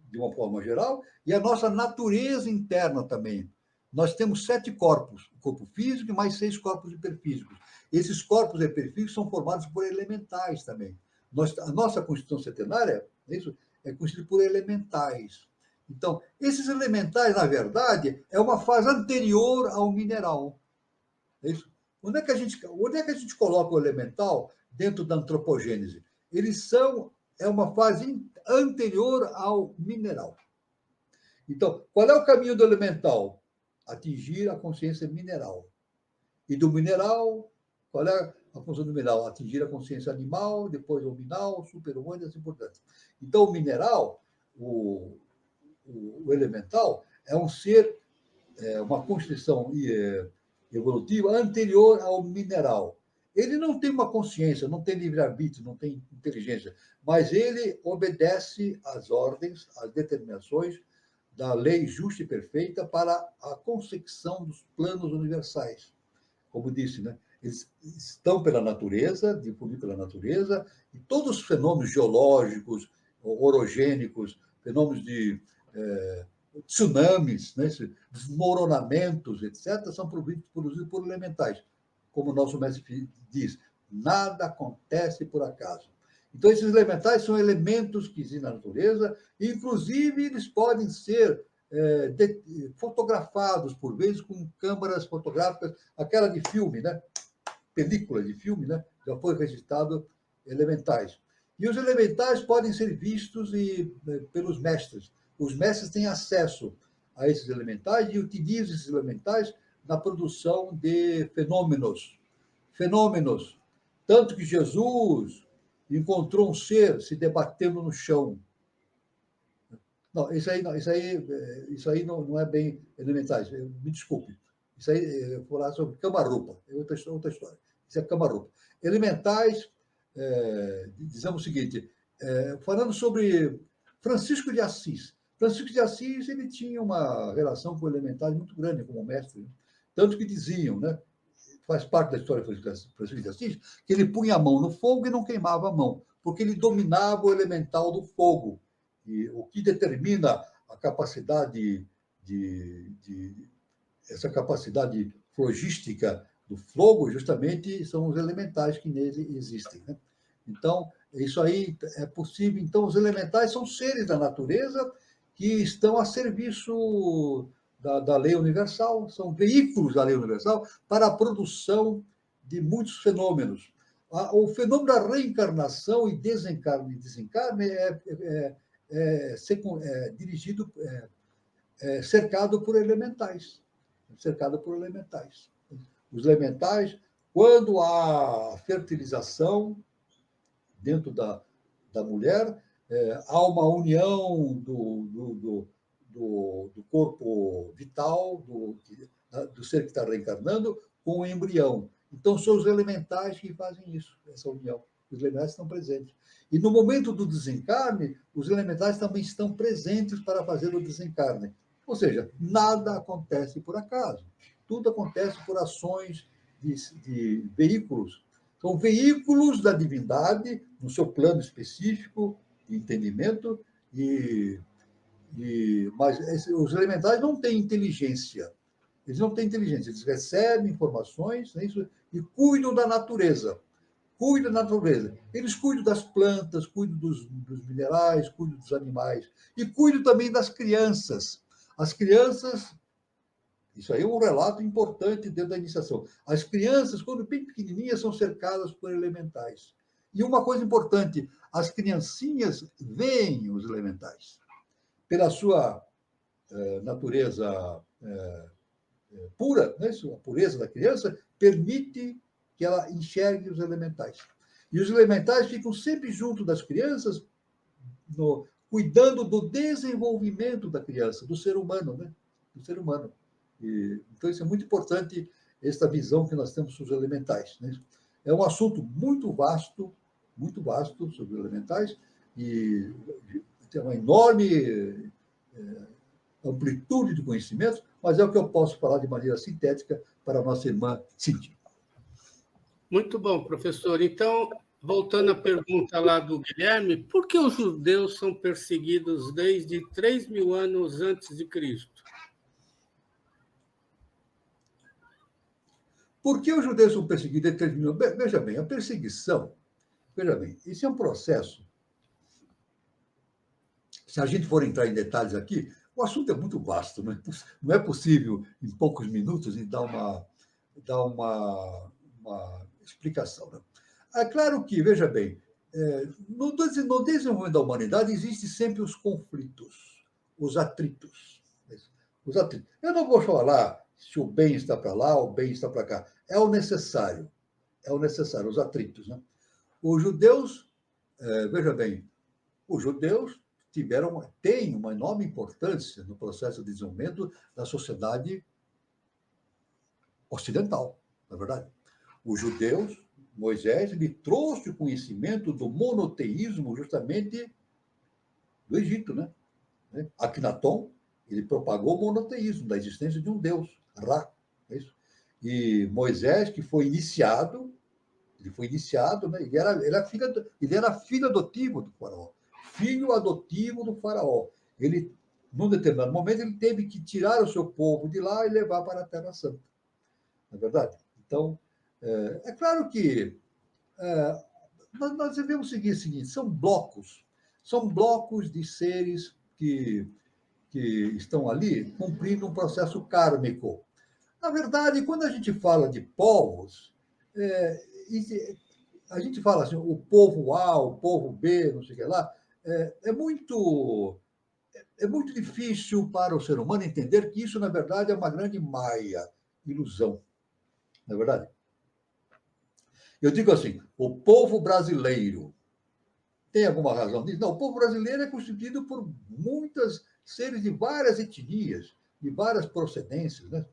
de uma forma geral e a nossa natureza interna também. Nós temos 7 corpos, o corpo físico e mais 6 corpos hiperfísicos. Esses corpos hiperfísicos são formados por elementais também. A nossa Constituição Centenária é constituída por elementais. Então, esses elementais, na verdade, é uma fase anterior ao mineral. É isso? Onde é que a gente coloca o elemental dentro da antropogênese? É uma fase anterior ao mineral. Então, qual é o caminho do elemental? Atingir a consciência mineral. E do mineral, qual é a função do mineral? Atingir a consciência animal, depois o minal, super-humano e assim por diante. Então, o mineral, o elemental, é um ser, uma constituição evolutiva anterior ao mineral. Ele não tem uma consciência, não tem livre-arbítrio, não tem inteligência, mas ele obedece às ordens, às determinações da lei justa e perfeita para a consecução dos planos universais. Como disse, né? Eles estão pela natureza, difundidos pela natureza, e todos os fenômenos geológicos, orogênicos, fenômenos de tsunamis, né? Desmoronamentos, etc., são produzidos por elementais. Como o nosso mestre diz, nada acontece por acaso. Então, esses elementais são elementos que existem na natureza, e, inclusive, eles podem ser fotografados, por vezes, com câmaras fotográficas, aquela de filme, né? Película de filme, né? Já foi registrado elementais. E os elementais podem ser vistos pelos mestres. Os mestres têm acesso a esses elementais e utilizam esses elementais na produção de fenômenos. Tanto que Jesus encontrou um ser se debatendo no chão. Não, isso aí não é bem elementais, me desculpe. Isso aí, eu vou falar sobre cama-roupa, é outra história. Isso é cama-roupa. Elementais, dizemos o seguinte, falando sobre Francisco de Assis. Francisco de Assis, ele tinha uma relação com elementais muito grande como mestre, né? Tanto que diziam, né? Faz parte da história de Francisco de Assis, que ele punha a mão no fogo e não queimava a mão, porque ele dominava o elemental do fogo. E o que determina a capacidade essa capacidade flogística do fogo, justamente, são os elementais que nele existem, né? Então, isso aí é possível. Então, os elementais são seres da natureza que estão a serviço da lei universal, são veículos da lei universal para a produção de muitos fenômenos. O fenômeno da reencarnação e desencarne dirigido, cercado por elementais. Os elementais, quando há fertilização dentro da mulher, há uma união do corpo vital, do ser que está reencarnando, com o embrião. Então, são os elementais que fazem isso, essa união. Os elementais estão presentes. E no momento do desencarne, os elementais também estão presentes para fazer o desencarne. Ou seja, nada acontece por acaso. Tudo acontece por ações de veículos. São veículos da divindade, no seu plano específico de entendimento, mas os elementais não têm inteligência. Eles não têm inteligência, eles recebem informações, né, e cuidam da natureza. Cuidam da natureza. Eles cuidam das plantas, cuidam dos minerais, cuidam dos animais e cuidam também das crianças. As crianças, isso aí é um relato importante dentro da iniciação. As crianças, quando bem pequenininhas, são cercadas por elementais. E uma coisa importante, as criancinhas veem os elementais. Pela sua natureza pura, né? A pureza da criança permite que ela enxergue os elementais. E os elementais ficam sempre junto das crianças, cuidando do desenvolvimento da criança, do ser humano, né? Do ser humano. Então, isso é muito importante, esta visão que nós temos sobre os elementais, né? É um assunto muito vasto sobre os elementais, e tem uma enorme amplitude de conhecimento, mas é o que eu posso falar de maneira sintética para a nossa irmã Cíntia. Muito bom, professor. Então, voltando à pergunta lá do Guilherme, por que os judeus são perseguidos desde 3.000 anos antes de Cristo? Por que os judeus são perseguidos desde 3.000 anos? Veja bem, a perseguição, isso é um processo. Se a gente for entrar em detalhes aqui, o assunto é muito vasto, não é possível, em poucos minutos, dar uma explicação. Né? É claro que, veja bem, no desenvolvimento da humanidade existem sempre os conflitos, os atritos. Eu não vou falar se o bem está para lá, o bem está para cá. É o necessário, os atritos. Né? Os judeus, veja bem, os judeus têm uma enorme importância no processo de desenvolvimento da sociedade ocidental, na verdade. Os judeus, Moisés, ele trouxe o conhecimento do monoteísmo justamente do Egito, né? Akhenaton, ele propagou o monoteísmo, da existência de um Deus, Ra. É isso? E Moisés, que foi iniciado, né? Ele era filho adotivo do faraó. Filho adotivo do faraó. Ele, num determinado momento, ele teve que tirar o seu povo de lá e levar para a Terra Santa. Não é verdade? Então, é claro que nós devemos seguir o seguinte: são blocos de seres que estão ali cumprindo um processo kármico. Na verdade, quando a gente fala de povos, a gente fala assim, o povo A, o povo B, não sei o que lá, é muito difícil para o ser humano entender que isso, na verdade, é uma grande maia, ilusão. Não é verdade? Eu digo assim, o povo brasileiro tem alguma razão disso? Não, o povo brasileiro é constituído por muitos seres de várias etnias, de várias procedências, né?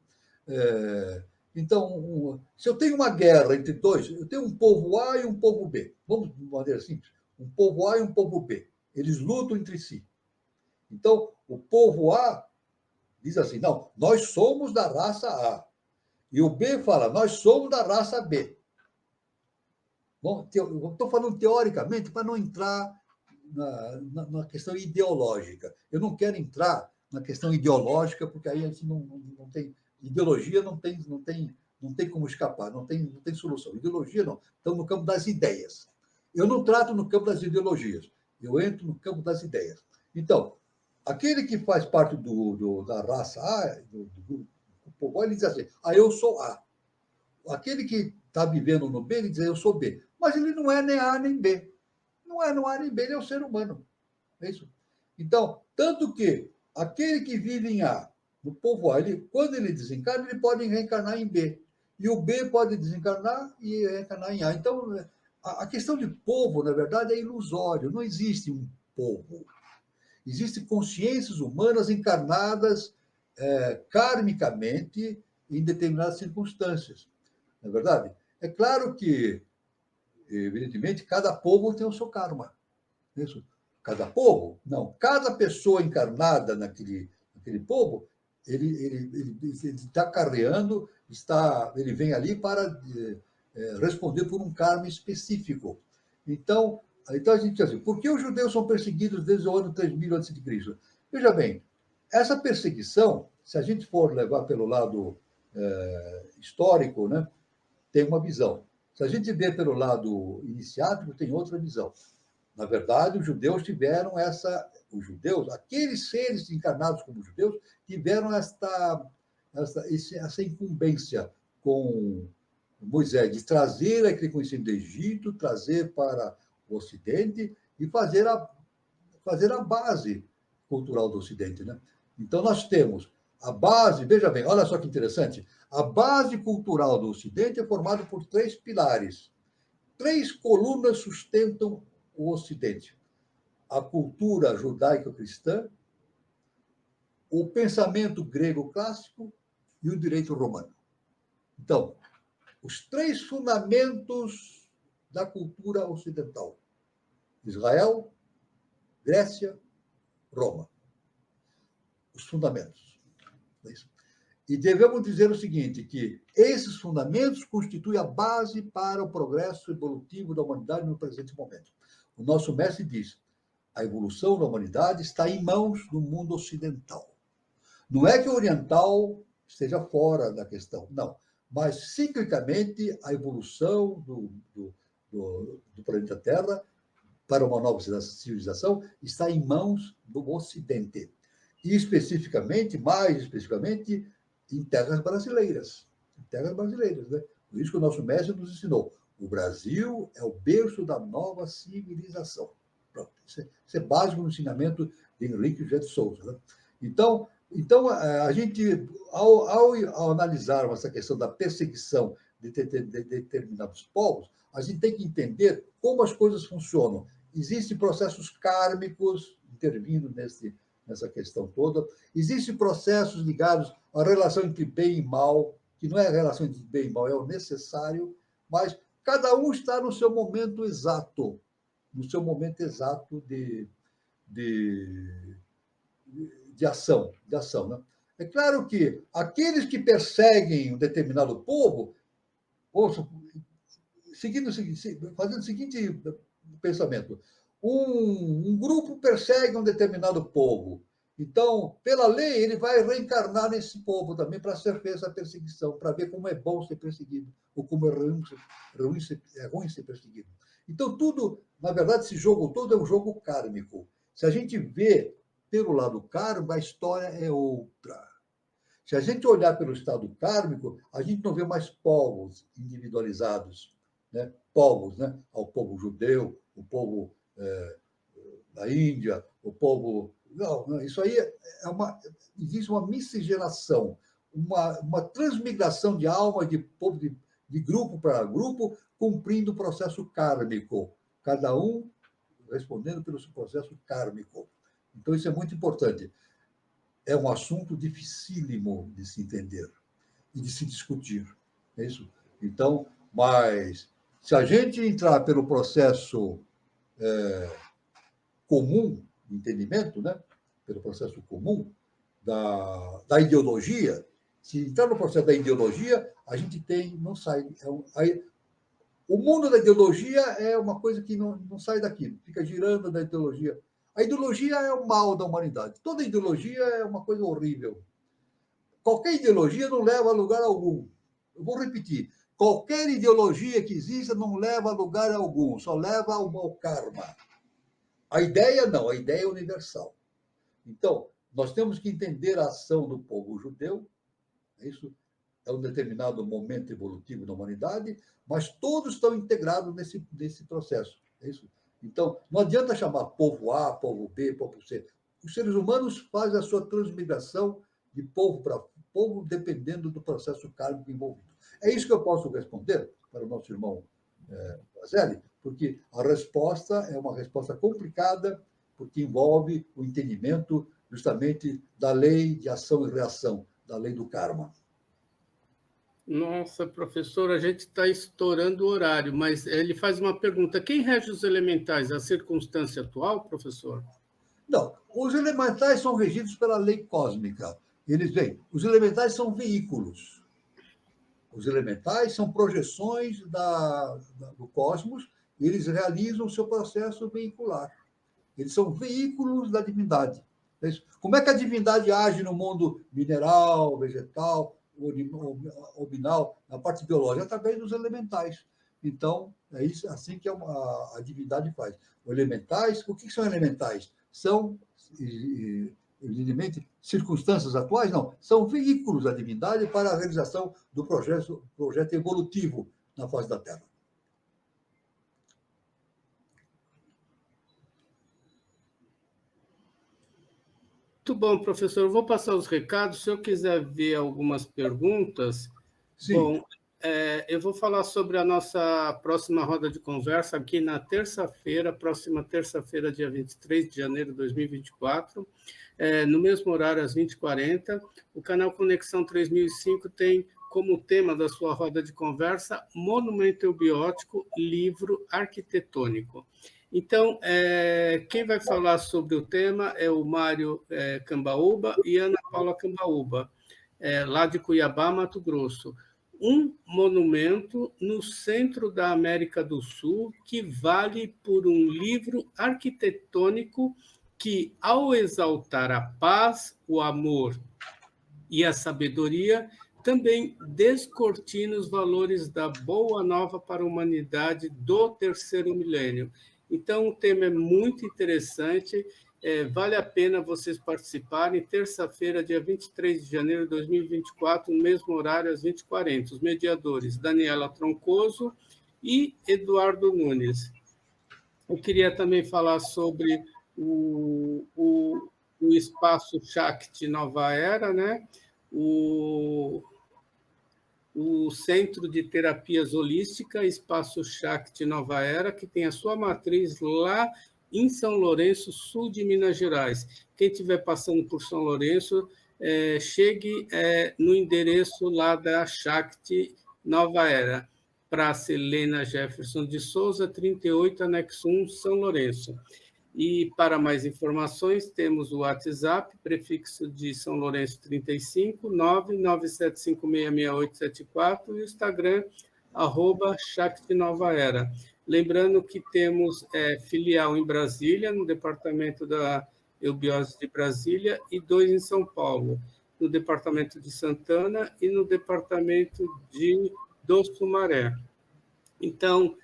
Então, se eu tenho uma guerra entre dois, eu tenho um povo A e um povo B. Vamos de maneira simples. Um povo A e um povo B. Eles lutam entre si. Então, o povo A diz assim, não, nós somos da raça A. E o B fala, nós somos da raça B. Bom, eu estou falando teoricamente para não entrar na questão ideológica. Eu não quero entrar na questão ideológica, porque aí a gente não tem... Ideologia não tem como escapar, não tem solução. Ideologia não. Estamos no campo das ideias. Eu não trato no campo das ideologias. Eu entro no campo das ideias. Então, aquele que faz parte da raça A, do povo A, ele diz assim, eu sou A. Aquele que está vivendo no B, ele diz, eu sou B. Mas ele não é nem A nem B. Não é A nem B, ele é um ser humano. É isso. Então, tanto que aquele que vive em A, no povo A, quando ele desencarna, ele pode reencarnar em B. E o B pode desencarnar e reencarnar em A. Então, a questão de povo, na verdade, é ilusório. Não existe um povo. Existem consciências humanas encarnadas karmicamente em determinadas circunstâncias. Não é verdade? É claro que, evidentemente, cada povo tem o seu karma. Isso. Cada povo? Não. Cada pessoa encarnada naquele povo, ele está carreando, ele vem ali para responder por um karma específico. Então a gente diz assim, por que os judeus são perseguidos desde o ano 3000 a.C.? Veja bem, essa perseguição, se a gente for levar pelo lado histórico, né, tem uma visão. Se a gente vê pelo lado iniciático, tem outra visão. Na verdade, os judeus tiveram os judeus, aqueles seres encarnados como judeus, tiveram essa incumbência com Moisés, de trazer aquele conhecimento do Egito, trazer para o Ocidente e fazer a base cultural do Ocidente, né? Então, nós temos a base, veja bem, olha só que interessante, a base cultural do Ocidente é formada por 3 pilares. 3 colunas sustentam o Ocidente: a cultura judaico-cristã, o pensamento grego clássico e o direito romano. Então, os 3 fundamentos da cultura ocidental: Israel, Grécia, Roma. Os fundamentos. E devemos dizer o seguinte, que esses fundamentos constituem a base para o progresso evolutivo da humanidade no presente momento. O nosso mestre diz: a evolução da humanidade está em mãos do mundo ocidental. Não é que o oriental esteja fora da questão, não. Mas, ciclicamente, a evolução do planeta Terra para uma nova civilização está em mãos do Ocidente. E, mais especificamente, em terras brasileiras. Né? Por isso que o nosso mestre nos ensinou: o Brasil é o berço da nova civilização. Pronto. Isso é básico no ensinamento de Henrique José de Souza. Né? Então, a gente, ao analisarmos essa questão da perseguição de determinados povos, a gente tem que entender como as coisas funcionam. Existem processos kármicos intervindo nessa questão toda. Existem processos ligados à relação entre bem e mal, que não é a relação entre bem e mal, é o necessário, mas cada um está no seu momento exato, de ação. Né? É claro que aqueles que perseguem um determinado povo, fazendo o seguinte pensamento: um grupo persegue um determinado povo, então, pela lei, ele vai reencarnar nesse povo também para ser feita essa perseguição, para ver como é bom ser perseguido, ou como é ruim ser perseguido. Então, tudo, na verdade, esse jogo todo é um jogo kármico. Se a gente vê pelo lado kármico, a história é outra. Se a gente olhar pelo estado kármico, a gente não vê mais povos individualizados, né? Povos, né? O povo judeu, o povo da Índia, o povo... Não, isso aí existe uma miscigenação, uma transmigração de alma de povo, de grupo para grupo, cumprindo o processo kármico, cada um respondendo pelo seu processo kármico. Então, isso é muito importante. É um assunto dificílimo de se entender e de se discutir. É isso? Então, mas se a gente entrar pelo processo comum de entendimento, né? Pelo processo comum da ideologia, se entrar no processo da ideologia, a gente não sai. O mundo da ideologia é uma coisa que não sai daqui, fica girando da ideologia. A ideologia é o mal da humanidade. Toda ideologia é uma coisa horrível. Qualquer ideologia não leva a lugar algum. Eu vou repetir. Qualquer ideologia que exista não leva a lugar algum, só leva ao karma. A ideia não, a ideia é universal. Então, nós temos que entender a ação do povo judeu, isso é um determinado momento evolutivo da humanidade, mas todos estão integrados nesse processo. É isso? Então, não adianta chamar povo A, povo B, povo C. Os seres humanos fazem a sua transmigração de povo para povo, dependendo do processo kármico envolvido. É isso que eu posso responder para o nosso irmão Azelli, porque a resposta é uma resposta complicada, porque envolve o entendimento justamente da lei de ação e reação, da lei do karma. Nossa, professor, a gente está estourando o horário, mas ele faz uma pergunta: quem rege os elementais? A circunstância atual, professor? Não, os elementais são regidos pela lei cósmica. Os elementais são veículos. Os elementais são projeções do cosmos, e eles realizam o seu processo veicular. Eles são veículos da divindade. Como é que a divindade age no mundo mineral, vegetal? ordinal, na parte biológica, através dos elementais. Então, é isso, assim que a divindade faz. Os elementais, o que são elementais? São, evidentemente, circunstâncias atuais? Não, são veículos da divindade para a realização do projeto evolutivo na face da Terra. Muito bom, professor. Eu vou passar os recados. Se eu quiser ver algumas perguntas, Sim. Bom, eu vou falar sobre a nossa próxima roda de conversa aqui na terça-feira, próxima terça-feira, dia 23 de janeiro de 2024, no mesmo horário, às 20h40. O canal Conexão 3005 tem como tema da sua roda de conversa Monumento Eubiótico, livro arquitetônico. Então, quem vai falar sobre o tema é o Mário Cambaúba e Ana Paula Cambaúba, lá de Cuiabá, Mato Grosso. Um monumento no centro da América do Sul que vale por um livro arquitetônico que, ao exaltar a paz, o amor e a sabedoria, também descortina os valores da boa nova para a humanidade do terceiro milênio. Então, o tema é muito interessante, vale a pena vocês participarem, terça-feira, dia 23 de janeiro de 2024, no mesmo horário, às 20h40. Os mediadores, Daniela Troncoso e Eduardo Nunes. Eu queria também falar sobre o Espaço Shakti Nova Era, né? O Centro de Terapias Holísticas, Espaço Shakti Nova Era, que tem a sua matriz lá em São Lourenço, sul de Minas Gerais. Quem estiver passando por São Lourenço, chegue no endereço lá da Shakti Nova Era, Praça Helena Jefferson de Souza, 38, anexo 1, São Lourenço. E para mais informações, temos o WhatsApp, prefixo de São Lourenço 35, 997566874, e o Instagram, @ShaktiNovaEra. Lembrando que temos filial em Brasília, no departamento da Eubiose de Brasília, e 2 em São Paulo, no departamento de Santana e no departamento do Sumaré. Então,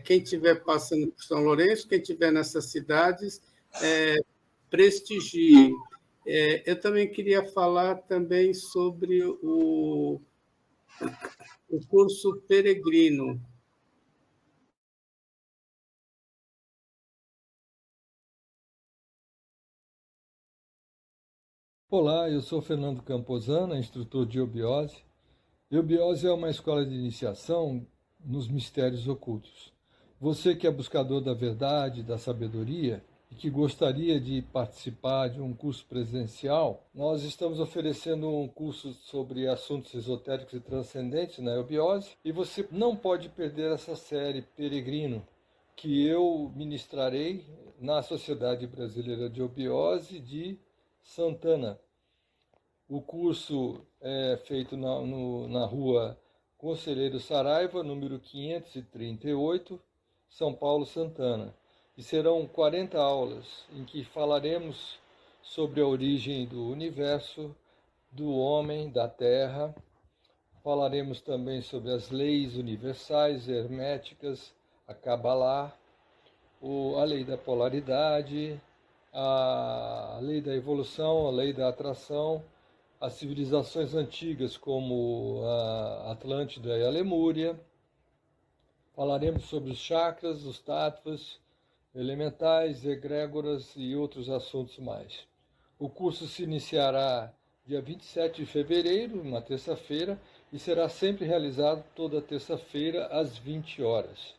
quem estiver passando por São Lourenço, quem estiver nessas cidades, prestigiem. Eu também queria falar também sobre o curso peregrino. Olá, eu sou Fernando Camposana, instrutor de eubiose. Eubiose é uma escola de iniciação nos mistérios ocultos. Você que é buscador da verdade, da sabedoria e que gostaria de participar de um curso presencial, nós estamos oferecendo um curso sobre assuntos esotéricos e transcendentes na eubiose, e você não pode perder essa série Peregrino, que eu ministrarei na Sociedade Brasileira de Eubiose de Santana. O curso é feito na rua Conselheiro Saraiva, número 538, São Paulo, Santana. E serão 40 aulas em que falaremos sobre a origem do universo, do homem, da Terra. Falaremos também sobre as leis universais, herméticas, a Kabbalah, a lei da polaridade, a lei da evolução, a lei da atração, as civilizações antigas como a Atlântida e a Lemúria. Falaremos sobre os chakras, os tattvas, elementais, egrégoras e outros assuntos mais. O curso se iniciará dia 27 de fevereiro, uma terça-feira, e será sempre realizado toda terça-feira às 20 horas.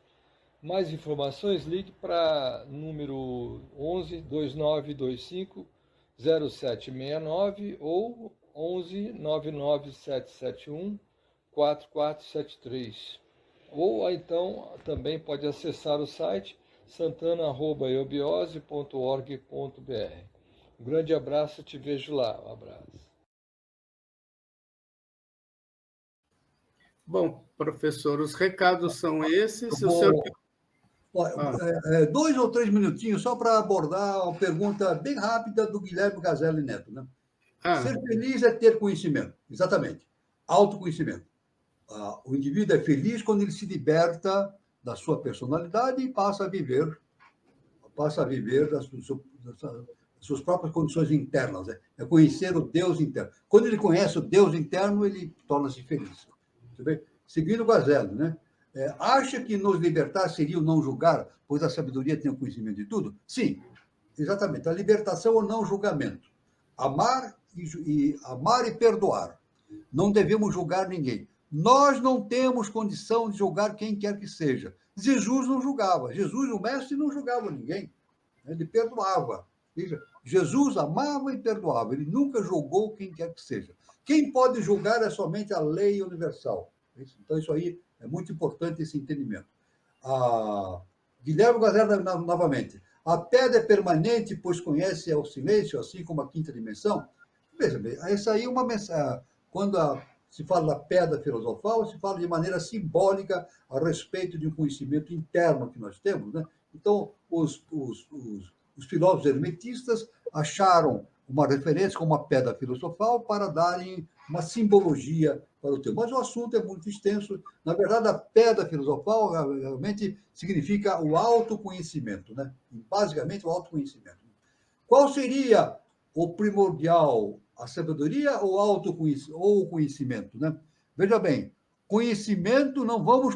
Mais informações, ligue para número 11 2925 0769 ou 11 99771 4473. Ou então também pode acessar o site santana@eubiose.org.br. Um grande abraço, te vejo lá. Um abraço. Bom, professor, os recados são esses. Bom, o senhor... 2 ou 3 minutinhos só para abordar uma pergunta bem rápida do Guilherme Gazelli Neto, né? Ser feliz é ter conhecimento, exatamente. Autoconhecimento. O indivíduo é feliz quando ele se liberta da sua personalidade e passa a viver das suas próprias condições internas. É conhecer o Deus interno. Quando ele conhece o Deus interno, ele torna-se feliz. Seguindo o Guazelli, né? Acha que nos libertar seria o não julgar, pois a sabedoria tem o conhecimento de tudo? Sim, exatamente. A libertação é o não julgamento. Amar e perdoar. Não devemos julgar ninguém. Nós não temos condição de julgar quem quer que seja. Jesus não julgava. Jesus, o mestre, não julgava ninguém. Ele perdoava. Jesus amava e perdoava. Ele nunca julgou quem quer que seja. Quem pode julgar é somente a lei universal. Então, isso aí é muito importante, esse entendimento. Guilherme Guazelli, novamente. A pedra é permanente, pois conhece o silêncio, assim como a quinta dimensão. Veja bem, essa aí é uma mensagem. Quando se fala da pedra filosofal, se fala de maneira simbólica a respeito de um conhecimento interno que nós temos, né? Então, os filósofos hermetistas acharam uma referência como a pedra filosofal para darem uma simbologia para o tema. Mas o assunto é muito extenso. Na verdade, a pedra filosofal realmente significa o autoconhecimento, né? Basicamente, o autoconhecimento. Qual seria o primordial, a sabedoria ou o conhecimento, né? Veja bem, conhecimento não vamos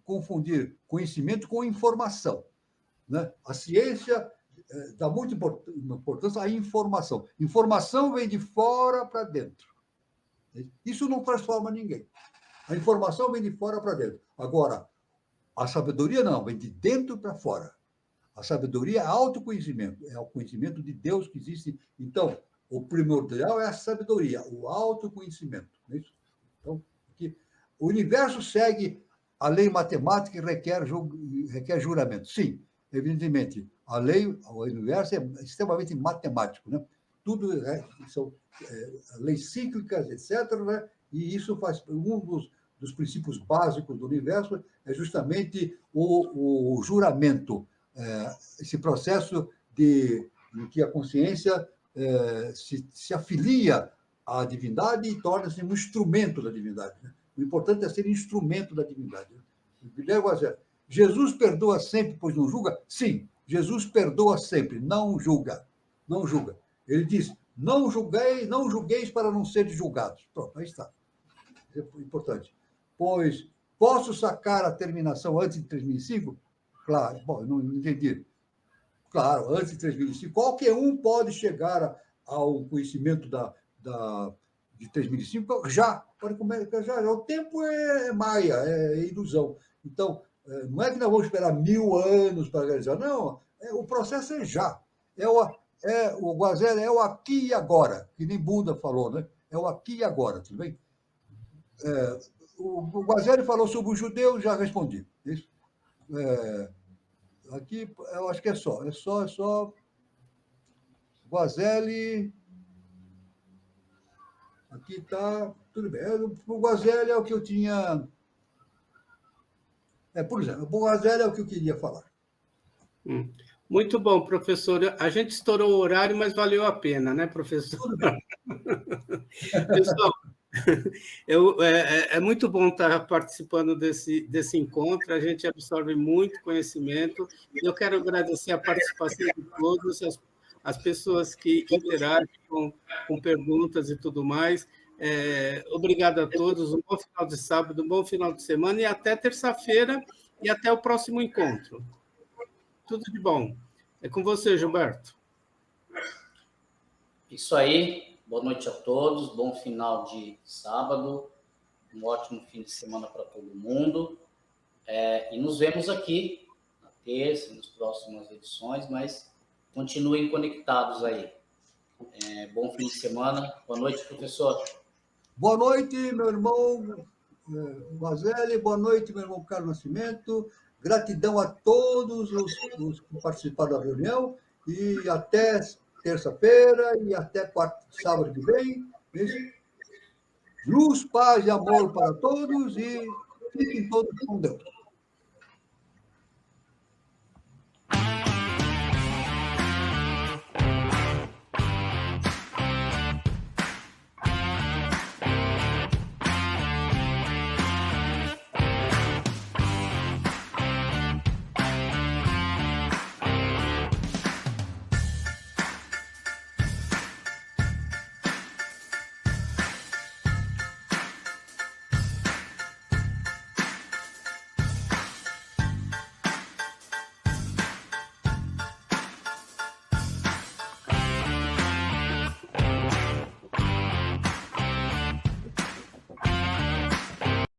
confundir conhecimento com informação, né? A ciência dá muita importância à informação. Informação vem de fora para dentro. Isso não transforma ninguém. A informação vem de fora para dentro. Agora, a sabedoria não, vem de dentro para fora. A sabedoria é autoconhecimento, é o conhecimento de Deus que existe. Então, o primordial é a sabedoria, o autoconhecimento. Não é isso? Então, aqui, o universo segue a lei matemática e requer juramento. Sim, evidentemente, o universo é extremamente matemático, né? Tudo são leis cíclicas, etc., né? E isso faz dos princípios básicos do universo é justamente o juramento, esse processo em que a consciência se afilia à divindade e torna-se um instrumento da divindade, né? O importante é ser instrumento da divindade. Guilherme Guazelli, Jesus perdoa sempre, pois não julga? Sim, Jesus perdoa sempre, não julga. Não julga. Ele diz, não julgueis para não seres julgados. Pronto, aí está. É importante. Pois, posso sacar a terminação antes de 3005? Claro, bom, eu não entendi. Claro, antes de 3005, qualquer um pode chegar ao conhecimento de 3005 já. O tempo é maia, é ilusão. Então, não é que nós vamos esperar 1000 anos para realizar, não. O processo é já. O Guazelli é o aqui e agora, que nem Buda falou, né? É o aqui e agora, tudo bem? O Guazelli falou sobre os judeus, já respondi. Isso. Aqui, eu acho que é só. Guazelli. Aqui está, tudo bem. O Guazelli é o que eu tinha. Por exemplo, o Guazelli é o que eu queria falar. Muito bom, professor. A gente estourou o horário, mas valeu a pena, né, professor? Pessoal, é muito bom estar participando desse encontro, a gente absorve muito conhecimento. Eu quero agradecer a participação de todos, as pessoas que interagem com perguntas e tudo mais. Obrigado a todos, um bom final de sábado, um bom final de semana, e até terça-feira, e até o próximo encontro. Tudo de bom. É com você, Gilberto. Isso aí. Boa noite a todos. Bom final de sábado. Um ótimo fim de semana para todo mundo. E nos vemos aqui na terça, nas próximas edições, mas continuem conectados aí. Bom fim de semana. Boa noite, professor. Boa noite, meu irmão Guazelli. Boa noite, meu irmão Carlos Nascimento. Gratidão a todos os que participaram da reunião e até terça-feira e até sábado que vem. Luz, paz e amor para todos e fiquem todos com Deus.